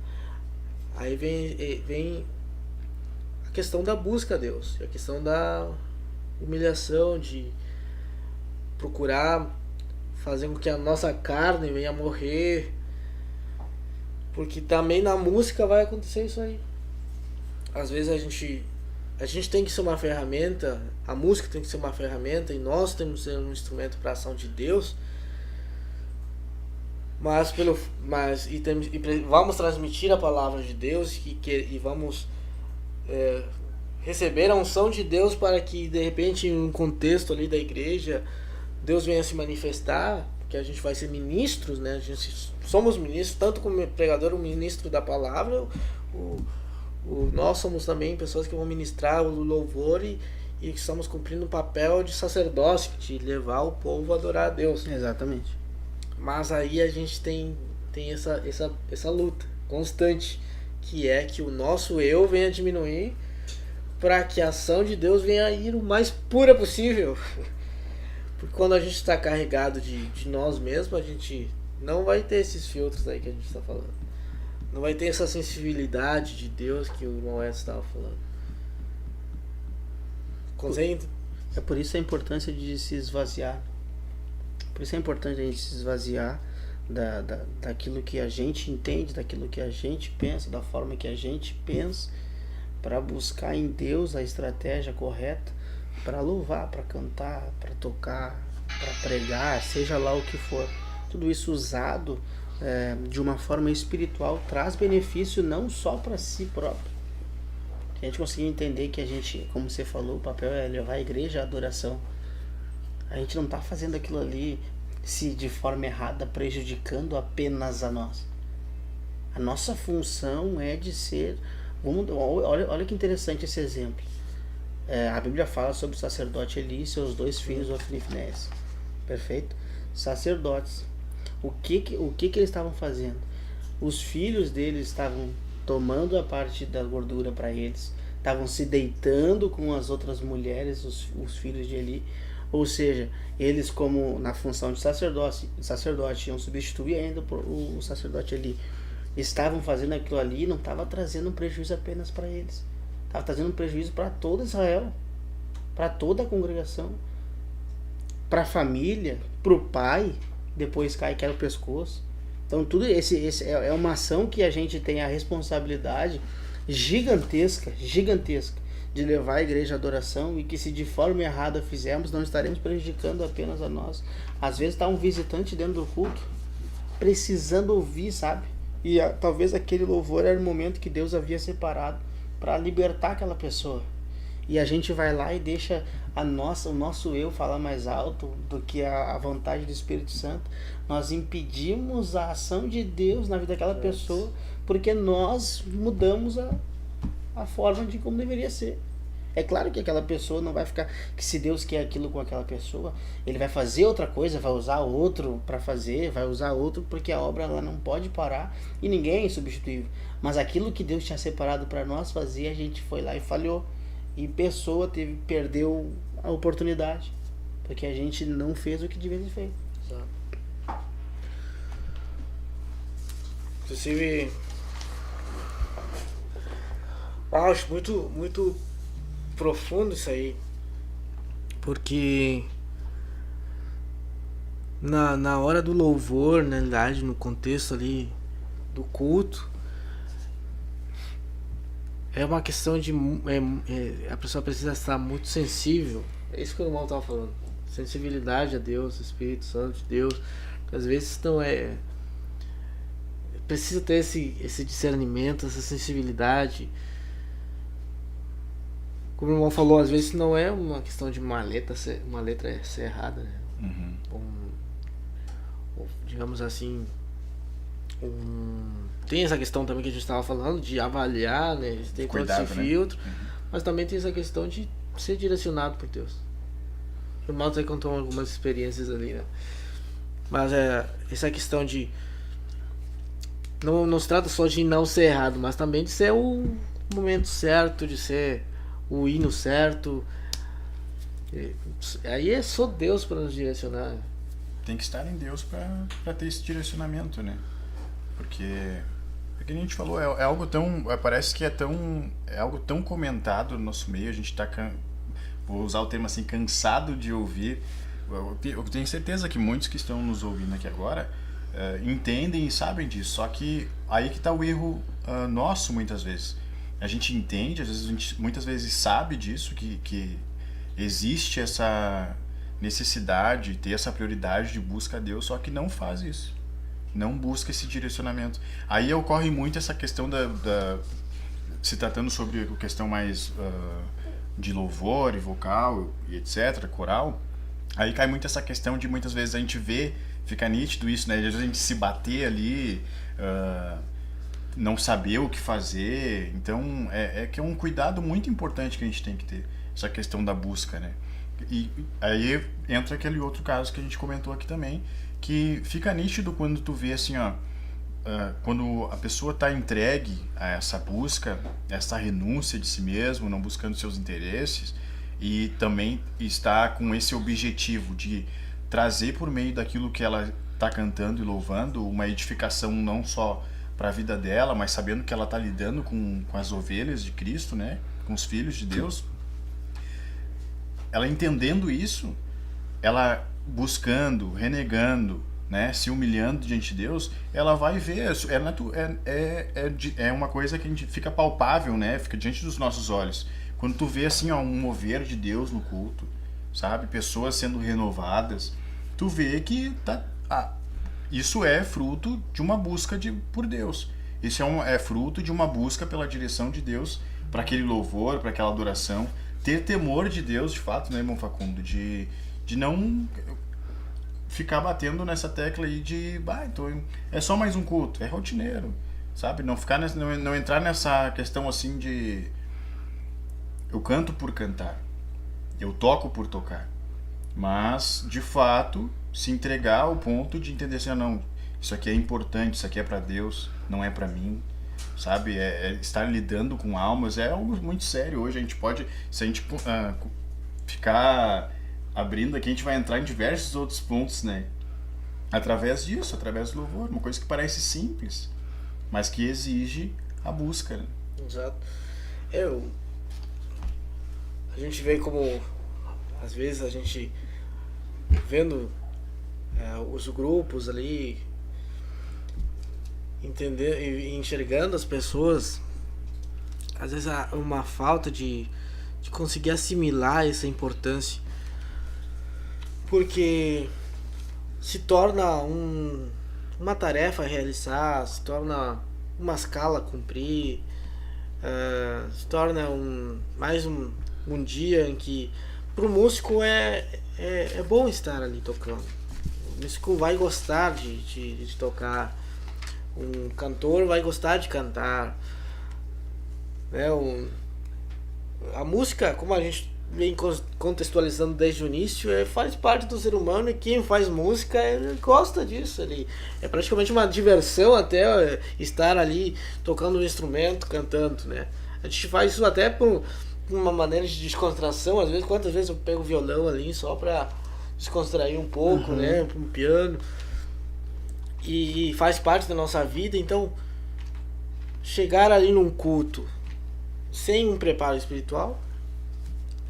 aí vem a questão da busca a Deus, a questão da humilhação, de procurar fazer com que a nossa carne venha a morrer, porque também na música vai acontecer isso aí. Às vezes a gente tem que ser uma ferramenta, a música tem que ser uma ferramenta, e nós temos que ser um instrumento para a ação de Deus. Vamos transmitir a palavra de Deus e vamos receber a unção de Deus, para que de repente em um contexto ali da igreja Deus venha se manifestar, porque a gente vai ser ministros, né? Somos ministros, tanto como pregador, o ministro da palavra, nós somos também pessoas que vão ministrar o louvor e estamos cumprindo o papel de sacerdócio, de levar o povo a adorar a Deus. Exatamente. Mas aí a gente tem essa luta constante, que é que o nosso eu venha diminuir, para que a ação de Deus venha a ir o mais pura possível. Porque quando a gente está carregado de nós mesmos, a gente não vai ter esses filtros aí que a gente está falando. Não vai ter essa sensibilidade de Deus que o irmão Edson estava falando. É por isso a importância de se esvaziar. Por isso é importante a gente se esvaziar daquilo que a gente entende, daquilo que a gente pensa, da forma que a gente pensa, para buscar em Deus a estratégia correta para louvar, para cantar, para tocar, para pregar, seja lá o que for. Tudo isso usado de uma forma espiritual traz benefício não só para si próprio. A gente conseguir entender que a gente, como você falou, o papel é levar a igreja à adoração. A gente não está fazendo aquilo ali de forma errada, prejudicando apenas a nós. A nossa função é de ser... Olha que interessante esse exemplo. A Bíblia fala sobre o sacerdote Eli e seus 2 filhos, Ofni e Finéias. Perfeito? Sacerdotes. O que eles estavam fazendo? Os filhos deles estavam tomando a parte da gordura para eles, estavam se deitando com as outras mulheres, os filhos de Eli. Ou seja, eles, como na função de sacerdote iam substituir ainda o sacerdote Eli, estavam fazendo aquilo ali, não estava trazendo um prejuízo apenas para eles, estava trazendo um prejuízo para todo Israel, para toda a congregação, para a família, para o pai, depois cai que era o pescoço. Então tudo esse é uma ação que a gente tem a responsabilidade gigantesca, de levar a igreja à adoração, e que se de forma errada fizermos, não estaremos prejudicando apenas a nós. Às vezes está um visitante dentro do culto, precisando ouvir, sabe? E talvez aquele louvor era o momento que Deus havia separado para libertar aquela pessoa. E a gente vai lá e deixa o nosso eu falar mais alto do que a vontade do Espírito Santo. Nós impedimos a ação de Deus na vida daquela pessoa, porque nós mudamos a forma de como deveria ser. É claro que aquela pessoa não vai ficar, que se Deus quer aquilo com aquela pessoa, ele vai fazer outra coisa, vai usar outro para fazer, vai usar outro, porque a obra ela não pode parar e ninguém é insubstituível. Mas aquilo que Deus tinha separado para nós fazer, a gente foi lá e falhou. E pessoa perdeu a oportunidade, porque a gente não fez o que devia ter feito. Inclusive, acho muito profundo isso aí, porque na hora do louvor, na realidade, no contexto ali do culto, é uma questão de a pessoa precisa estar muito sensível. É isso que o irmão estava falando, sensibilidade a Deus, Espírito Santo de Deus. Às vezes não precisa ter esse discernimento, essa sensibilidade. Como o irmão falou, às vezes não é uma questão de uma letra ser errada, né? Ou, digamos assim, tem essa questão também que a gente estava falando de avaliar, né? Tem todo esse filtro, mas também tem essa questão de ser direcionado por Deus. O irmão até contou algumas experiências ali, né? Mas essa questão de não se trata só de não ser errado, mas também de ser o momento certo, de ser o hino certo. Aí é só Deus para nos direcionar. Tem que estar em Deus para ter esse direcionamento, né? Porque a gente falou, é algo tão, parece que é algo tão comentado no nosso meio. A gente tá, vou usar o termo assim, cansado de ouvir. Eu tenho certeza que muitos que estão nos ouvindo aqui agora entendem e sabem disso, só que aí que tá o erro nosso muitas vezes. A gente entende, às vezes a gente muitas vezes sabe disso, que existe essa necessidade, ter essa prioridade de busca a Deus, só que não faz isso, não busca esse direcionamento. Aí ocorre muito essa questão se tratando sobre a questão mais de louvor e vocal e etc, coral, aí cai muito essa questão de muitas vezes a gente vê, fica nítido isso, né? Às vezes a gente se bater ali, não saber o que fazer. Então que é um cuidado muito importante que a gente tem que ter, essa questão da busca, né? E aí entra aquele outro caso que a gente comentou aqui também, que fica nítido quando tu vê assim, quando a pessoa está entregue a essa busca, essa renúncia de si mesmo, não buscando seus interesses, e também está com esse objetivo de trazer por meio daquilo que ela está cantando e louvando uma edificação não só para a vida dela, mas sabendo que ela está lidando com as ovelhas de Cristo, né? Com os filhos de Deus. Ela entendendo isso, ela buscando, renegando, né? Se humilhando diante de Deus, ela vai ver, é uma coisa que a gente fica palpável, né? Fica diante dos nossos olhos. Quando tu vê assim, um mover de Deus no culto, sabe? Pessoas sendo renovadas, tu vê que isso é fruto de uma busca por Deus. Isso é fruto de uma busca pela direção de Deus, para aquele louvor, para aquela adoração. Ter temor de Deus, de fato, né, irmão Facundo? De não ficar batendo nessa tecla aí de então é só mais um culto, é rotineiro, sabe? Não ficar não entrar nessa questão assim de eu canto por cantar, eu toco por tocar, mas de fato se entregar ao ponto de entender assim, não, isso aqui é importante, isso aqui é para Deus, não é para mim, sabe? Estar lidando com almas é algo muito sério hoje. A gente pode, se a gente ficar abrindo aqui, a gente vai entrar em diversos outros pontos, né? Através disso, através do louvor, uma coisa que parece simples, mas que exige a busca, né? Exato. A gente vê como às vezes a gente vendo os grupos ali, entender e enxergando as pessoas às vezes uma falta de conseguir assimilar essa importância, porque se torna uma tarefa a realizar, se torna uma escala a cumprir, se torna mais um dia em que pro músico é bom estar ali tocando. O músico vai gostar de tocar, um cantor vai gostar de cantar, né? A música, como a gente vem contextualizando desde o início, faz parte do ser humano, e quem faz música gosta disso. É praticamente uma diversão até estar ali tocando um instrumento, cantando, né? A gente faz isso até por uma maneira de descontração. Às vezes, quantas vezes eu pego o violão ali só pra descontrair um pouco, né? Um piano. E faz parte da nossa vida. Então, chegar ali num culto sem um preparo espiritual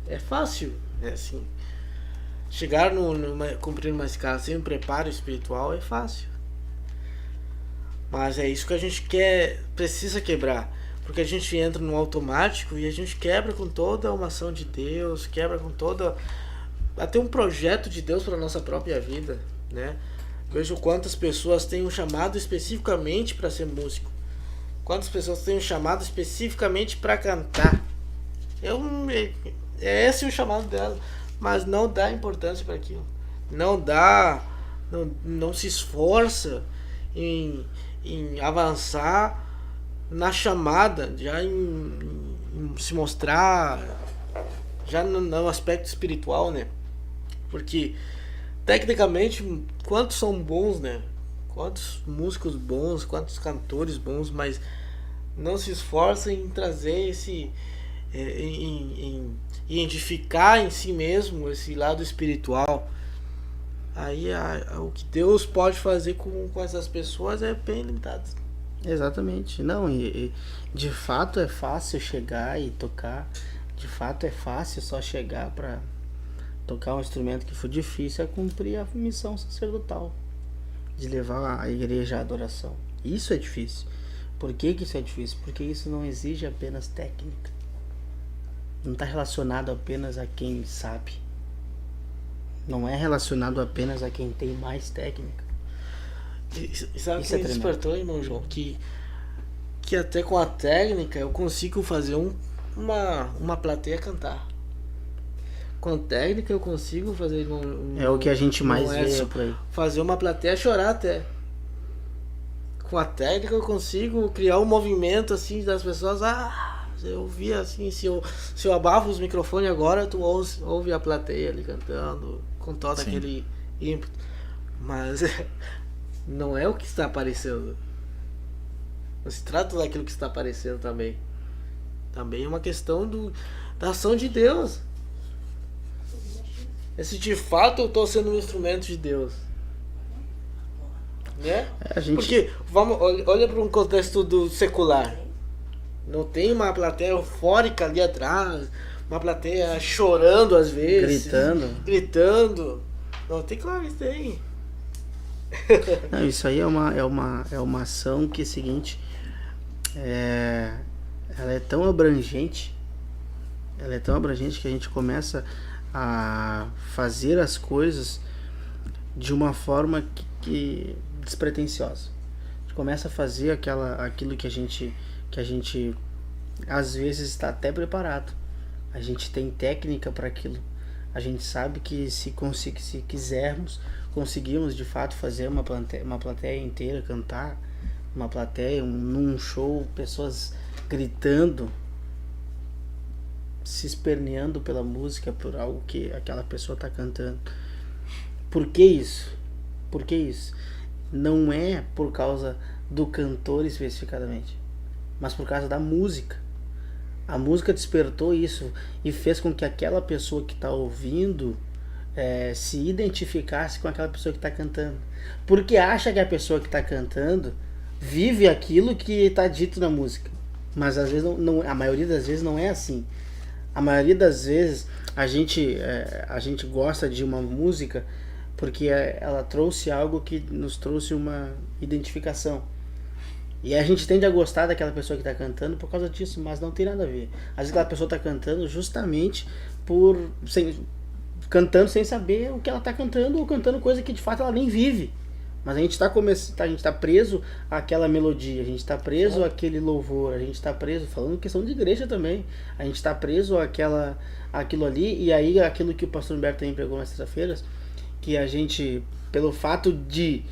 é fácil, né? Assim, chegar cumprir uma escala sem um preparo espiritual é fácil. Mas é isso que a gente precisa quebrar, porque a gente entra no automático e a gente quebra com toda uma ação de Deus, quebra com até um projeto de Deus para a nossa própria vida, né? Vejo quantas pessoas têm um chamado especificamente para ser músico, quantas pessoas têm um chamado especificamente para cantar. É esse o chamado dela, mas não dá importância para aquilo, não se esforça em avançar na chamada, já em se mostrar já no aspecto espiritual, né? Porque tecnicamente, quantos são bons, né? Quantos músicos bons, quantos cantores bons, mas não se esforçam em trazer em edificar em si mesmo esse lado espiritual. Aí o que Deus pode fazer com essas pessoas é bem limitado. Exatamente. Não, e de fato é fácil chegar e tocar. De fato é fácil só chegar para tocar um instrumento. Que for difícil é cumprir a missão sacerdotal de levar a igreja à adoração. Isso é difícil. Por que isso é difícil? Porque isso não exige apenas técnica. Não está relacionado apenas a quem sabe. Não é relacionado apenas a quem tem mais técnica. E sabe o que me despertou, irmão João? Que até com a técnica eu consigo fazer uma plateia cantar. Com a técnica eu consigo fazer é o que a gente mais vê por aí. Fazer uma plateia chorar até. Com a técnica eu consigo criar um movimento assim das pessoas. Eu vi assim, se eu abafo os microfones agora, tu ouve a plateia ali cantando com todo aquele ímpeto. Mas não é o que está aparecendo. Não se trata daquilo que está aparecendo também. Também é uma questão da ação de Deus. Se de fato eu estou sendo um instrumento de Deus, né? Porque olha para um contexto do secular. Não tem uma plateia eufórica ali atrás, uma plateia chorando às vezes, gritando. Não tem, claro que tem. Não, isso aí é uma ação que é o seguinte, ela é tão abrangente, que a gente começa a fazer as coisas de uma forma que despretensiosa. A gente começa a fazer aquilo que a gente às vezes está até preparado. A gente tem técnica para aquilo. A gente sabe que se quisermos, conseguimos de fato fazer uma plateia inteira cantar, uma plateia num show, pessoas gritando, se esperneando pela música, por algo que aquela pessoa está cantando. Por que isso? Não é por causa do cantor especificadamente, mas por causa da música. A música despertou isso e fez com que aquela pessoa que está ouvindo se identificasse com aquela pessoa que está cantando, porque acha que a pessoa que está cantando vive aquilo que está dito na música. Mas às vezes a maioria das vezes não é assim. A maioria das vezes a gente gosta de uma música porque ela trouxe algo que nos trouxe uma identificação. E a gente tende a gostar daquela pessoa que está cantando por causa disso, mas não tem nada a ver. Às vezes aquela pessoa está cantando justamente cantando sem saber o que ela está cantando, ou cantando coisa que de fato ela nem vive. Mas a gente está preso àquela melodia, a gente está preso àquele louvor, a gente está preso, falando questão de igreja também, a gente está preso àquilo ali, e aí aquilo que o pastor Humberto também pregou nas terça-feiras, que a gente, pelo fato de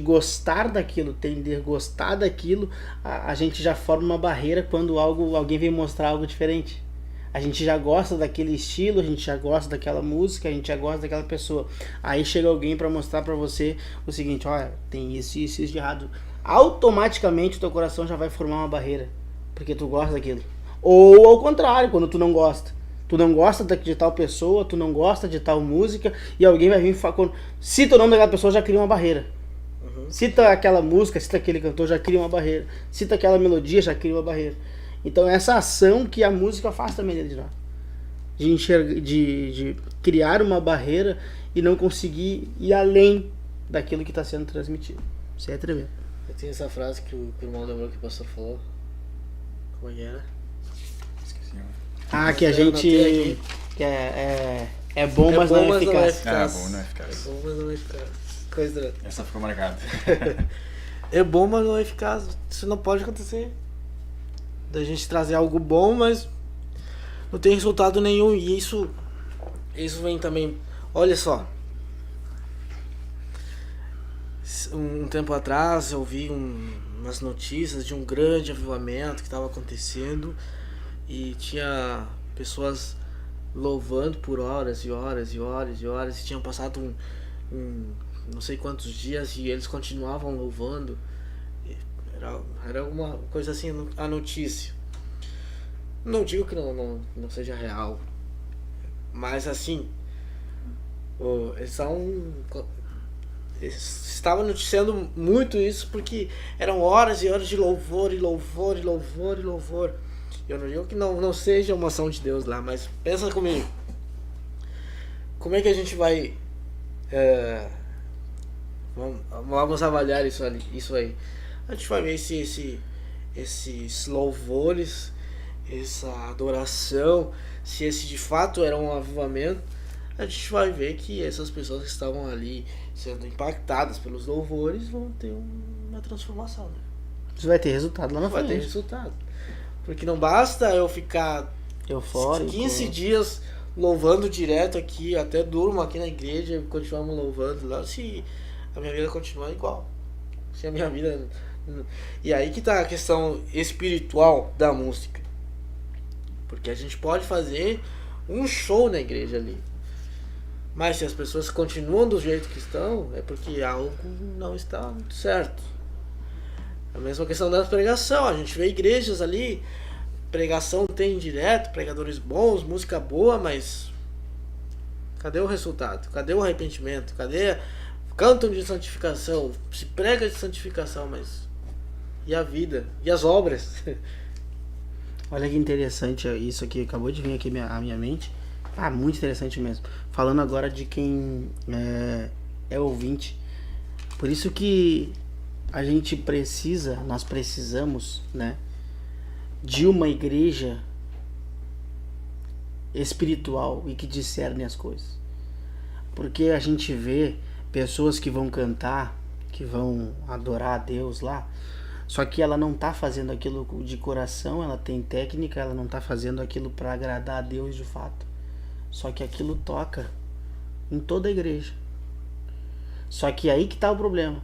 gostar daquilo, tender a gostar daquilo, a gente já forma uma barreira quando alguém vem mostrar algo diferente. A gente já gosta daquele estilo, a gente já gosta daquela música, a gente já gosta daquela pessoa. Aí chega alguém para mostrar para você o seguinte: olha, tem isso de errado. Automaticamente o teu coração já vai formar uma barreira, porque tu gosta daquilo. Ou ao contrário, quando tu não gosta. Tu não gosta de tal pessoa, tu não gosta de tal música, e alguém vai vir falar. Cita o nome daquela pessoa, já cria uma barreira. Cita aquela música, cita aquele cantor, já cria uma barreira. Cita aquela melodia, já cria uma barreira. Então essa ação que a música faz também dentro de nós. De criar uma barreira e não conseguir ir além daquilo que está sendo transmitido. Isso é tremendo. Eu tenho essa frase que o irmão lembrou que o pastor falou. Como é que era? Esqueci. Que a gente... que é bom, mas não é eficaz. É bom, não é eficaz. É bom, mas não é eficaz. Coisa... Essa ficou marcada. É bom, mas não é eficaz. Isso não pode acontecer. Da gente trazer algo bom, mas não tem resultado nenhum. E isso vem também. Olha só, um tempo atrás eu vi umas notícias de um grande avivamento que estava acontecendo, e tinha pessoas louvando por horas e horas e horas e horas, e tinham passado não sei quantos dias, e eles continuavam louvando. Era alguma coisa assim, a notícia. Não digo que não seja real, mas assim, eles estavam noticiando muito isso, porque eram horas e horas de louvor, e louvor, e louvor, e louvor. Eu não digo que não seja uma ação de Deus lá, mas pensa comigo. Como é que a gente vai... vamos avaliar isso aí. A gente vai ver esses louvores, essa adoração, se esse de fato era um avivamento. A gente vai ver que essas pessoas que estavam ali sendo impactadas pelos louvores vão ter uma transformação, né? Isso vai ter resultado lá na Vai frente. ter resultado. Porque não basta eu ficar Eufórico. 15 dias louvando direto aqui, até durmo aqui na igreja e continuamos louvando lá, se a minha vida continuar igual. Se a minha vida... E aí que tá a questão espiritual da música. Porque a gente pode fazer um show na igreja ali, mas se as pessoas continuam do jeito que estão, é porque algo não está muito certo. A mesma questão da pregação. A gente vê igrejas ali, pregação tem direto, pregadores bons, música boa, mas cadê o resultado? Cadê o arrependimento? Cadê... Cantam de santificação, se prega de santificação, mas e a vida? E as obras? Olha que interessante isso aqui, acabou de vir aqui à minha mente. Muito interessante mesmo. Falando agora de quem é ouvinte. Por isso que a gente nós precisamos, né, de uma igreja espiritual e que discerne as coisas. Porque a gente vê pessoas que vão cantar, que vão adorar a Deus lá, só que ela não está fazendo aquilo de coração, ela tem técnica, ela não está fazendo aquilo para agradar a Deus de fato. Só que aquilo toca em toda a igreja. Só que aí que está o problema.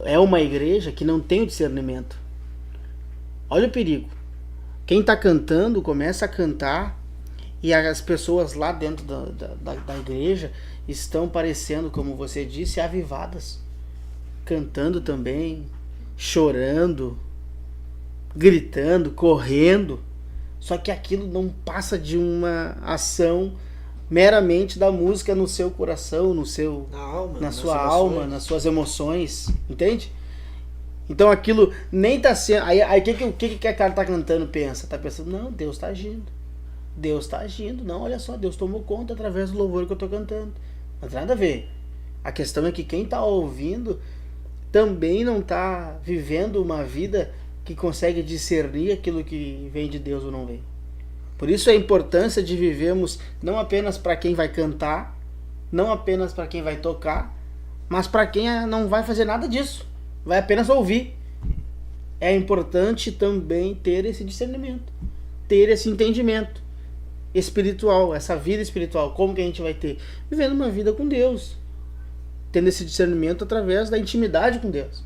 É uma igreja que não tem o discernimento. Olha o perigo. Quem está cantando começa a cantar, e as pessoas lá dentro da igreja estão parecendo, como você disse, avivadas, cantando também, chorando, gritando, correndo. Só que aquilo não passa de uma ação meramente da música no seu coração, na sua alma, nas suas emoções, entende? Então aquilo nem está sendo... Aí o que a cara está cantando pensa? Está pensando, não, Deus está agindo. Deus está agindo, não, olha só, Deus tomou conta através do louvor que eu estou cantando. Não tem nada a ver. A questão é que quem está ouvindo também não está vivendo uma vida que consegue discernir aquilo que vem de Deus ou não vem. Por isso a importância de vivermos não apenas para quem vai cantar, não apenas para quem vai tocar, mas para quem não vai fazer nada disso, vai apenas ouvir. É importante também ter esse discernimento, ter esse entendimento espiritual, essa vida espiritual. Como que a gente vai ter? Vivendo uma vida com Deus, tendo esse discernimento através da intimidade com Deus.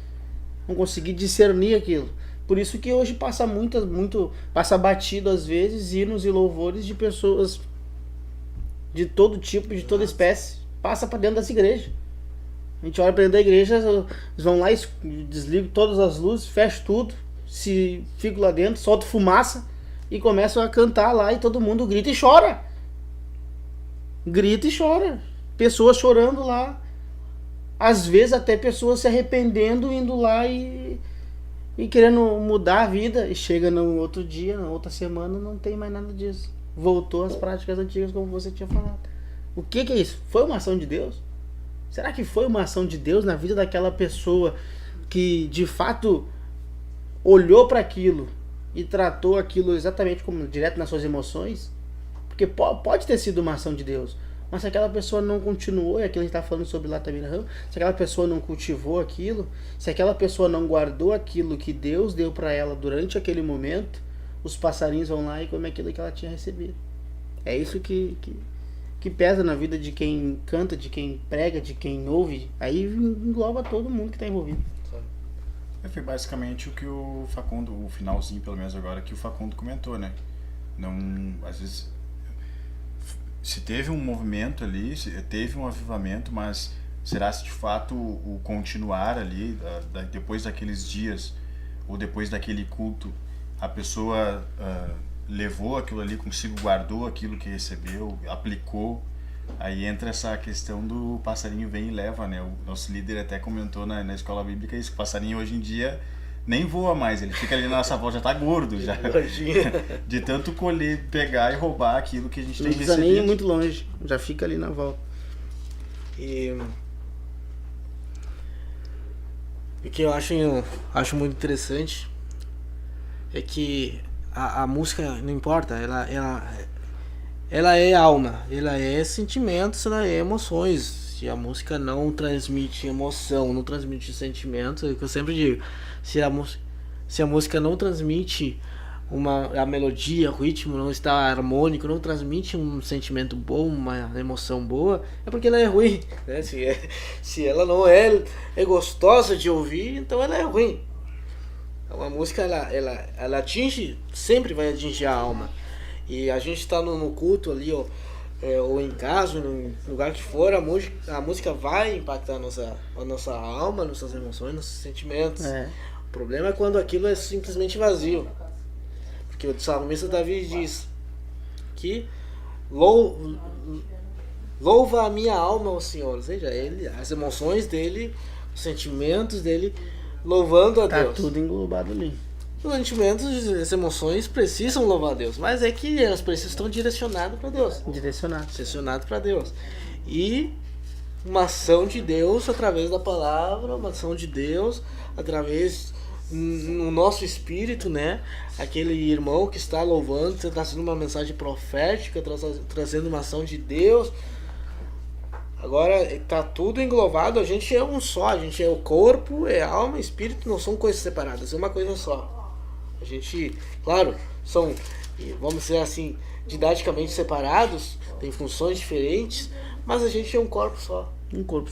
Não conseguir discernir aquilo. Por isso que hoje passa batido às vezes hinos e louvores de pessoas de todo tipo, de toda espécie, passa para dentro dessa igreja. A gente olha para dentro da igreja, eles vão lá, desligam todas as luzes, fecham tudo, se ficam lá dentro, soltam fumaça e começam a cantar lá e todo mundo grita e chora. Grita e chora. Pessoas chorando lá. Às vezes até pessoas se arrependendo, indo lá e querendo mudar a vida. E chega no outro dia, na outra semana, não tem mais nada disso. Voltou às práticas antigas, como você tinha falado. O que é isso? Foi uma ação de Deus? Será que foi uma ação de Deus na vida daquela pessoa que de fato olhou para aquilo e tratou aquilo exatamente como direto nas suas emoções? Porque pode ter sido uma ação de Deus, mas se aquela pessoa não continuou, é aquilo que a gente está falando sobre Latamina, se aquela pessoa não cultivou aquilo, se aquela pessoa não guardou aquilo que Deus deu para ela durante aquele momento, os passarinhos vão lá e comem aquilo que ela tinha recebido. É isso que pesa na vida de quem canta, de quem prega, de quem ouve. Aí engloba todo mundo que está envolvido. Foi basicamente o que o Facundo, o finalzinho pelo menos agora, que o Facundo comentou, né? Não, às vezes, se teve um movimento ali, teve um avivamento, mas será se de fato o continuar ali, depois daqueles dias, ou depois daquele culto, a pessoa levou aquilo ali consigo, guardou aquilo que recebeu, aplicou? Aí entra essa questão do passarinho vem e leva, né? O nosso líder até comentou na escola bíblica isso, que o passarinho hoje em dia nem voa mais, ele fica ali na nossa volta, já tá gordo, já. De tanto colher, pegar e roubar aquilo que a gente tem recebido. Não precisa nem ir muito longe, já fica ali na volta. E o que eu acho muito interessante é que a música, não importa, ela é alma, ela é sentimentos, ela é emoções. Se a música não transmite emoção, não transmite sentimentos, é o que eu sempre digo, se a música não transmite a melodia, o ritmo não está harmônico, não transmite um sentimento bom, uma emoção boa, é porque ela é ruim, né? Se ela não é gostosa de ouvir, então ela é ruim. Então a música ela atinge, sempre vai atingir a alma. E a gente está no culto ali, ou em casa, no lugar que for, a música vai impactar a nossa alma, nossas emoções, nossos sentimentos. O problema é quando aquilo é simplesmente vazio. Porque o salmista Davi diz que louva a minha alma ao Senhor. Ou seja, as emoções dele, os sentimentos dele, louvando a Deus. Tá tudo englobado ali. Os sentimentos, as emoções precisam louvar a Deus, mas é que elas precisam estar direcionadas para Deus. Direcionado para Deus. E uma ação de Deus através da palavra, uma ação de Deus através no nosso espírito, né? Aquele irmão que está louvando, está trazendo uma mensagem profética, trazendo uma ação de Deus. Agora está tudo englobado, a gente é um só, a gente é o corpo, é alma, espírito, não são coisas separadas, é uma coisa só. A gente, claro, são, vamos dizer assim, didaticamente separados, tem funções diferentes, mas a gente é um corpo só. Um corpo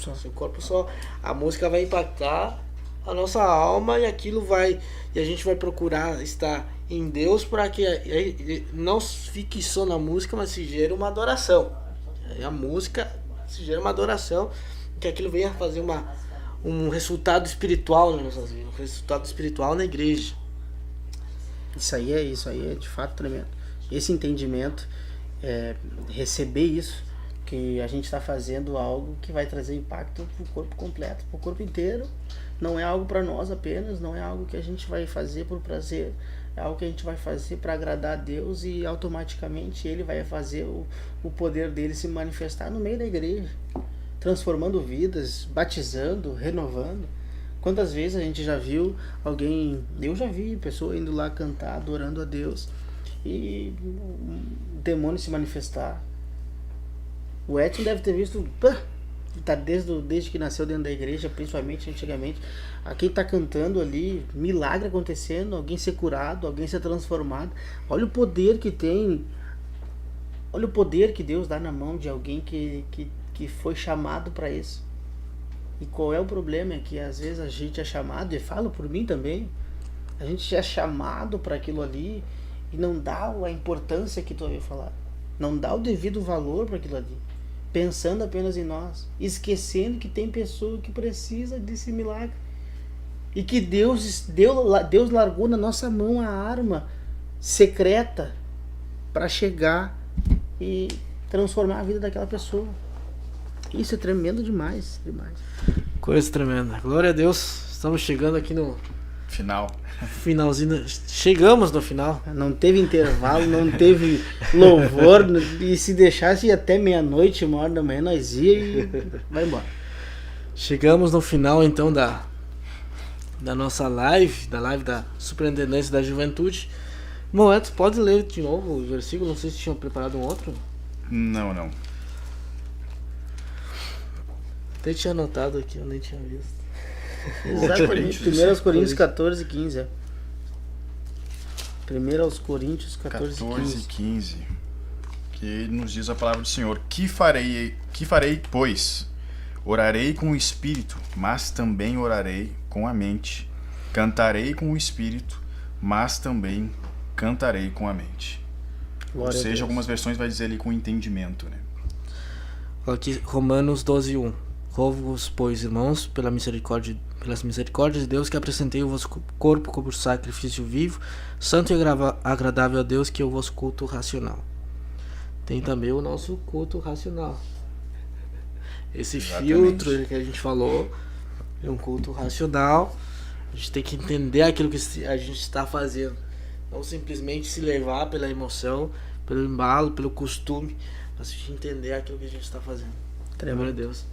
só. A música vai impactar a nossa alma e a gente vai procurar estar em Deus para que não fique só na música, mas se gere uma adoração. E a música se gera uma adoração, que aquilo venha fazer um resultado espiritual nas nossas vidas, um resultado espiritual na igreja. Isso aí é de fato tremendo. Esse entendimento, receber isso, que a gente está fazendo algo que vai trazer impacto para o corpo completo, para o corpo inteiro. Não é algo para nós apenas, não é algo que a gente vai fazer por prazer, é algo que a gente vai fazer para agradar a Deus e automaticamente Ele vai fazer o poder dele se manifestar no meio da igreja, transformando vidas, batizando, renovando. Quantas vezes a gente já viu alguém, eu já vi pessoa indo lá cantar, adorando a Deus, e um demônio se manifestar. O Edson deve ter visto, tá desde que nasceu dentro da igreja, principalmente antigamente, a quem tá cantando ali, milagre acontecendo, alguém ser curado, alguém ser transformado. Olha o poder que tem, olha o poder que Deus dá na mão de alguém que foi chamado para isso. E qual é o problema? É que às vezes a gente é chamado, e falo por mim também, a gente é chamado para aquilo ali e não dá a importância que tu ouviu falar, não dá o devido valor para aquilo ali, pensando apenas em nós, esquecendo que tem pessoa que precisa desse milagre e que Deus largou na nossa mão a arma secreta para chegar e transformar a vida daquela pessoa. Isso é tremendo demais, demais. Coisa tremenda. Glória a Deus. Estamos chegando aqui no Final. finalzinho. Chegamos no final. Não teve intervalo, não teve louvor, e se deixasse até meia-noite, 1h da manhã, nós ia e vai embora. Chegamos no final então da nossa live, da Superintendência da Juventude. Irmão Edson, pode ler de novo o versículo? Não sei se tinham preparado um outro. Não. Até tinha anotado aqui, eu nem tinha visto. Exatamente, 1 Coríntios 14, 15. 1 Coríntios 14, 15. Que nos diz a palavra do Senhor: que farei, pois? Orarei com o Espírito, mas também orarei com a mente. Cantarei com o Espírito, mas também cantarei com a mente. Glória Ou a seja, Deus. algumas versões vai dizer ali com entendimento, né? Aqui, Romanos 12:1. Rogo-vos, pois, irmãos, pelas misericórdias de Deus, que apresentei o vosso corpo como sacrifício vivo, santo e agradável a Deus, que é o vosso culto racional. Tem também o nosso culto racional. Esse Exatamente. filtro que a gente falou é um culto racional. A gente tem que entender aquilo que a gente está fazendo. Não simplesmente se levar pela emoção, pelo embalo, pelo costume, mas a gente entender aquilo que a gente está fazendo. Glória a Deus.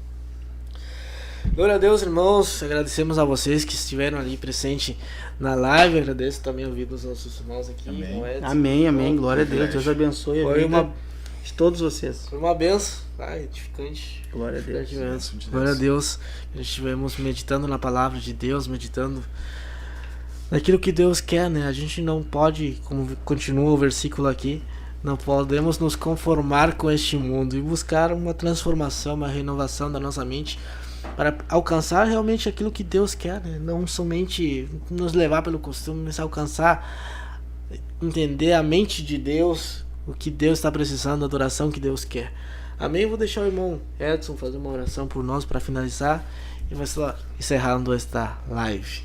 Glória a Deus, irmãos. Agradecemos a vocês que estiveram ali presente na live. Agradeço também a vida dos nossos irmãos aqui. Amém. Irmão Edson. Amém. Glória a Deus. privilégio. Deus abençoe a Foi vida de todos vocês. Foi uma benção, edificante. Glória a Deus. Edificante mesmo. Bênção de Deus. Glória a Deus. Que nós estivemos meditando na palavra de Deus, meditando naquilo que Deus quer, né? A gente não pode, como continua o versículo aqui, não podemos nos conformar com este mundo e buscar uma transformação, uma renovação da nossa mente para alcançar realmente aquilo que Deus quer, né? Não somente nos levar pelo costume, mas alcançar, entender a mente de Deus, o que Deus está precisando, a adoração que Deus quer. Amém? Vou deixar o irmão Edson fazer uma oração por nós para finalizar e vai estar encerrando esta live.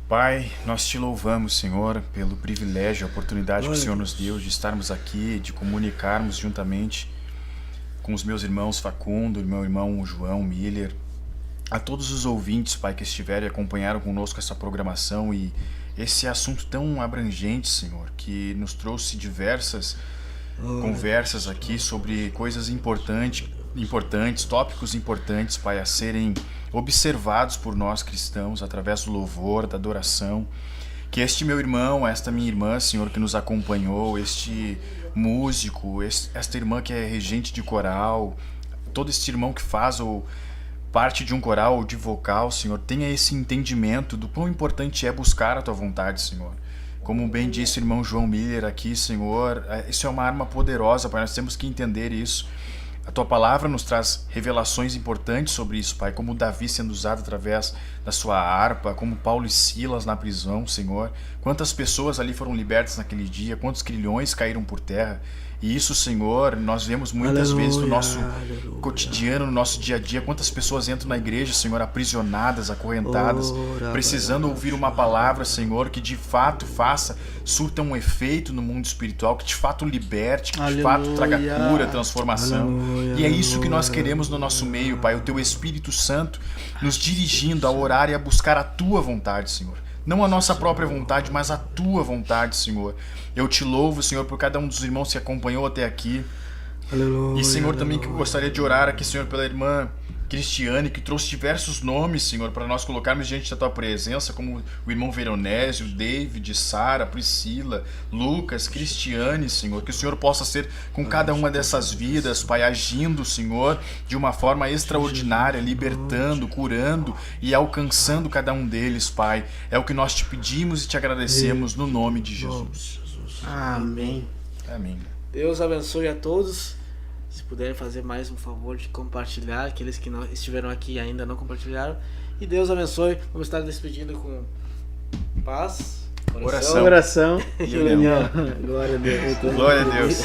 Pai, nós te louvamos, Senhor, pelo privilégio, a oportunidade que o Senhor nos deu de estarmos aqui, de comunicarmos juntamente com os meus irmãos Facundo, meu irmão João Miller, a todos os ouvintes, Pai, que estiveram e acompanharam conosco essa programação e esse assunto tão abrangente, Senhor, que nos trouxe diversas conversas aqui sobre coisas importantes, tópicos importantes, Pai, a serem observados por nós cristãos através do louvor, da adoração. Que este meu irmão, esta minha irmã, Senhor, que nos acompanhou, este músico, esta irmã que é regente de coral, todo este irmão que faz parte de um coral ou de vocal, Senhor, tenha esse entendimento do quão importante é buscar a Tua vontade, Senhor. Como bem disse o irmão João Miller aqui, Senhor, isso é uma arma poderosa, Pai, nós temos que entender isso. A Tua palavra nos traz revelações importantes sobre isso, Pai, como Davi sendo usado através da sua harpa, como Paulo e Silas na prisão, Senhor. Quantas pessoas ali foram libertas naquele dia, quantos grilhões caíram por terra. E isso, Senhor, nós vemos muitas vezes no nosso cotidiano, no nosso dia a dia, quantas pessoas entram na igreja, Senhor, aprisionadas, acorrentadas, precisando ouvir uma palavra, Senhor, que de fato surta um efeito no mundo espiritual, que de fato liberte, que de fato traga cura, transformação. E é isso que nós queremos no nosso meio, Pai, o Teu Espírito Santo nos dirigindo a orar e a buscar a Tua vontade, Senhor. Não a nossa própria vontade, mas a Tua vontade, Senhor. Eu te louvo, Senhor, por cada um dos irmãos que acompanhou até aqui. Aleluia, E, Senhor, também que eu gostaria de orar aqui, Senhor, pela irmã Cristiane, que trouxe diversos nomes, Senhor, para nós colocarmos diante da Tua presença, como o irmão Veronésio, David, Sara, Priscila, Lucas, Cristiane, Senhor. Que o Senhor possa ser com cada uma dessas vidas, Pai, agindo, Senhor, de uma forma extraordinária, libertando, curando e alcançando cada um deles, Pai. É o que nós te pedimos e te agradecemos no nome de Jesus. Amém. Amém. Deus abençoe a todos. Se puderem fazer mais um favor de compartilhar, aqueles que não estiveram aqui e ainda não compartilharam. E Deus abençoe. Vamos estar despedindo com paz, Oração. Oração E e união. união. Glória a Deus. Glória a Deus.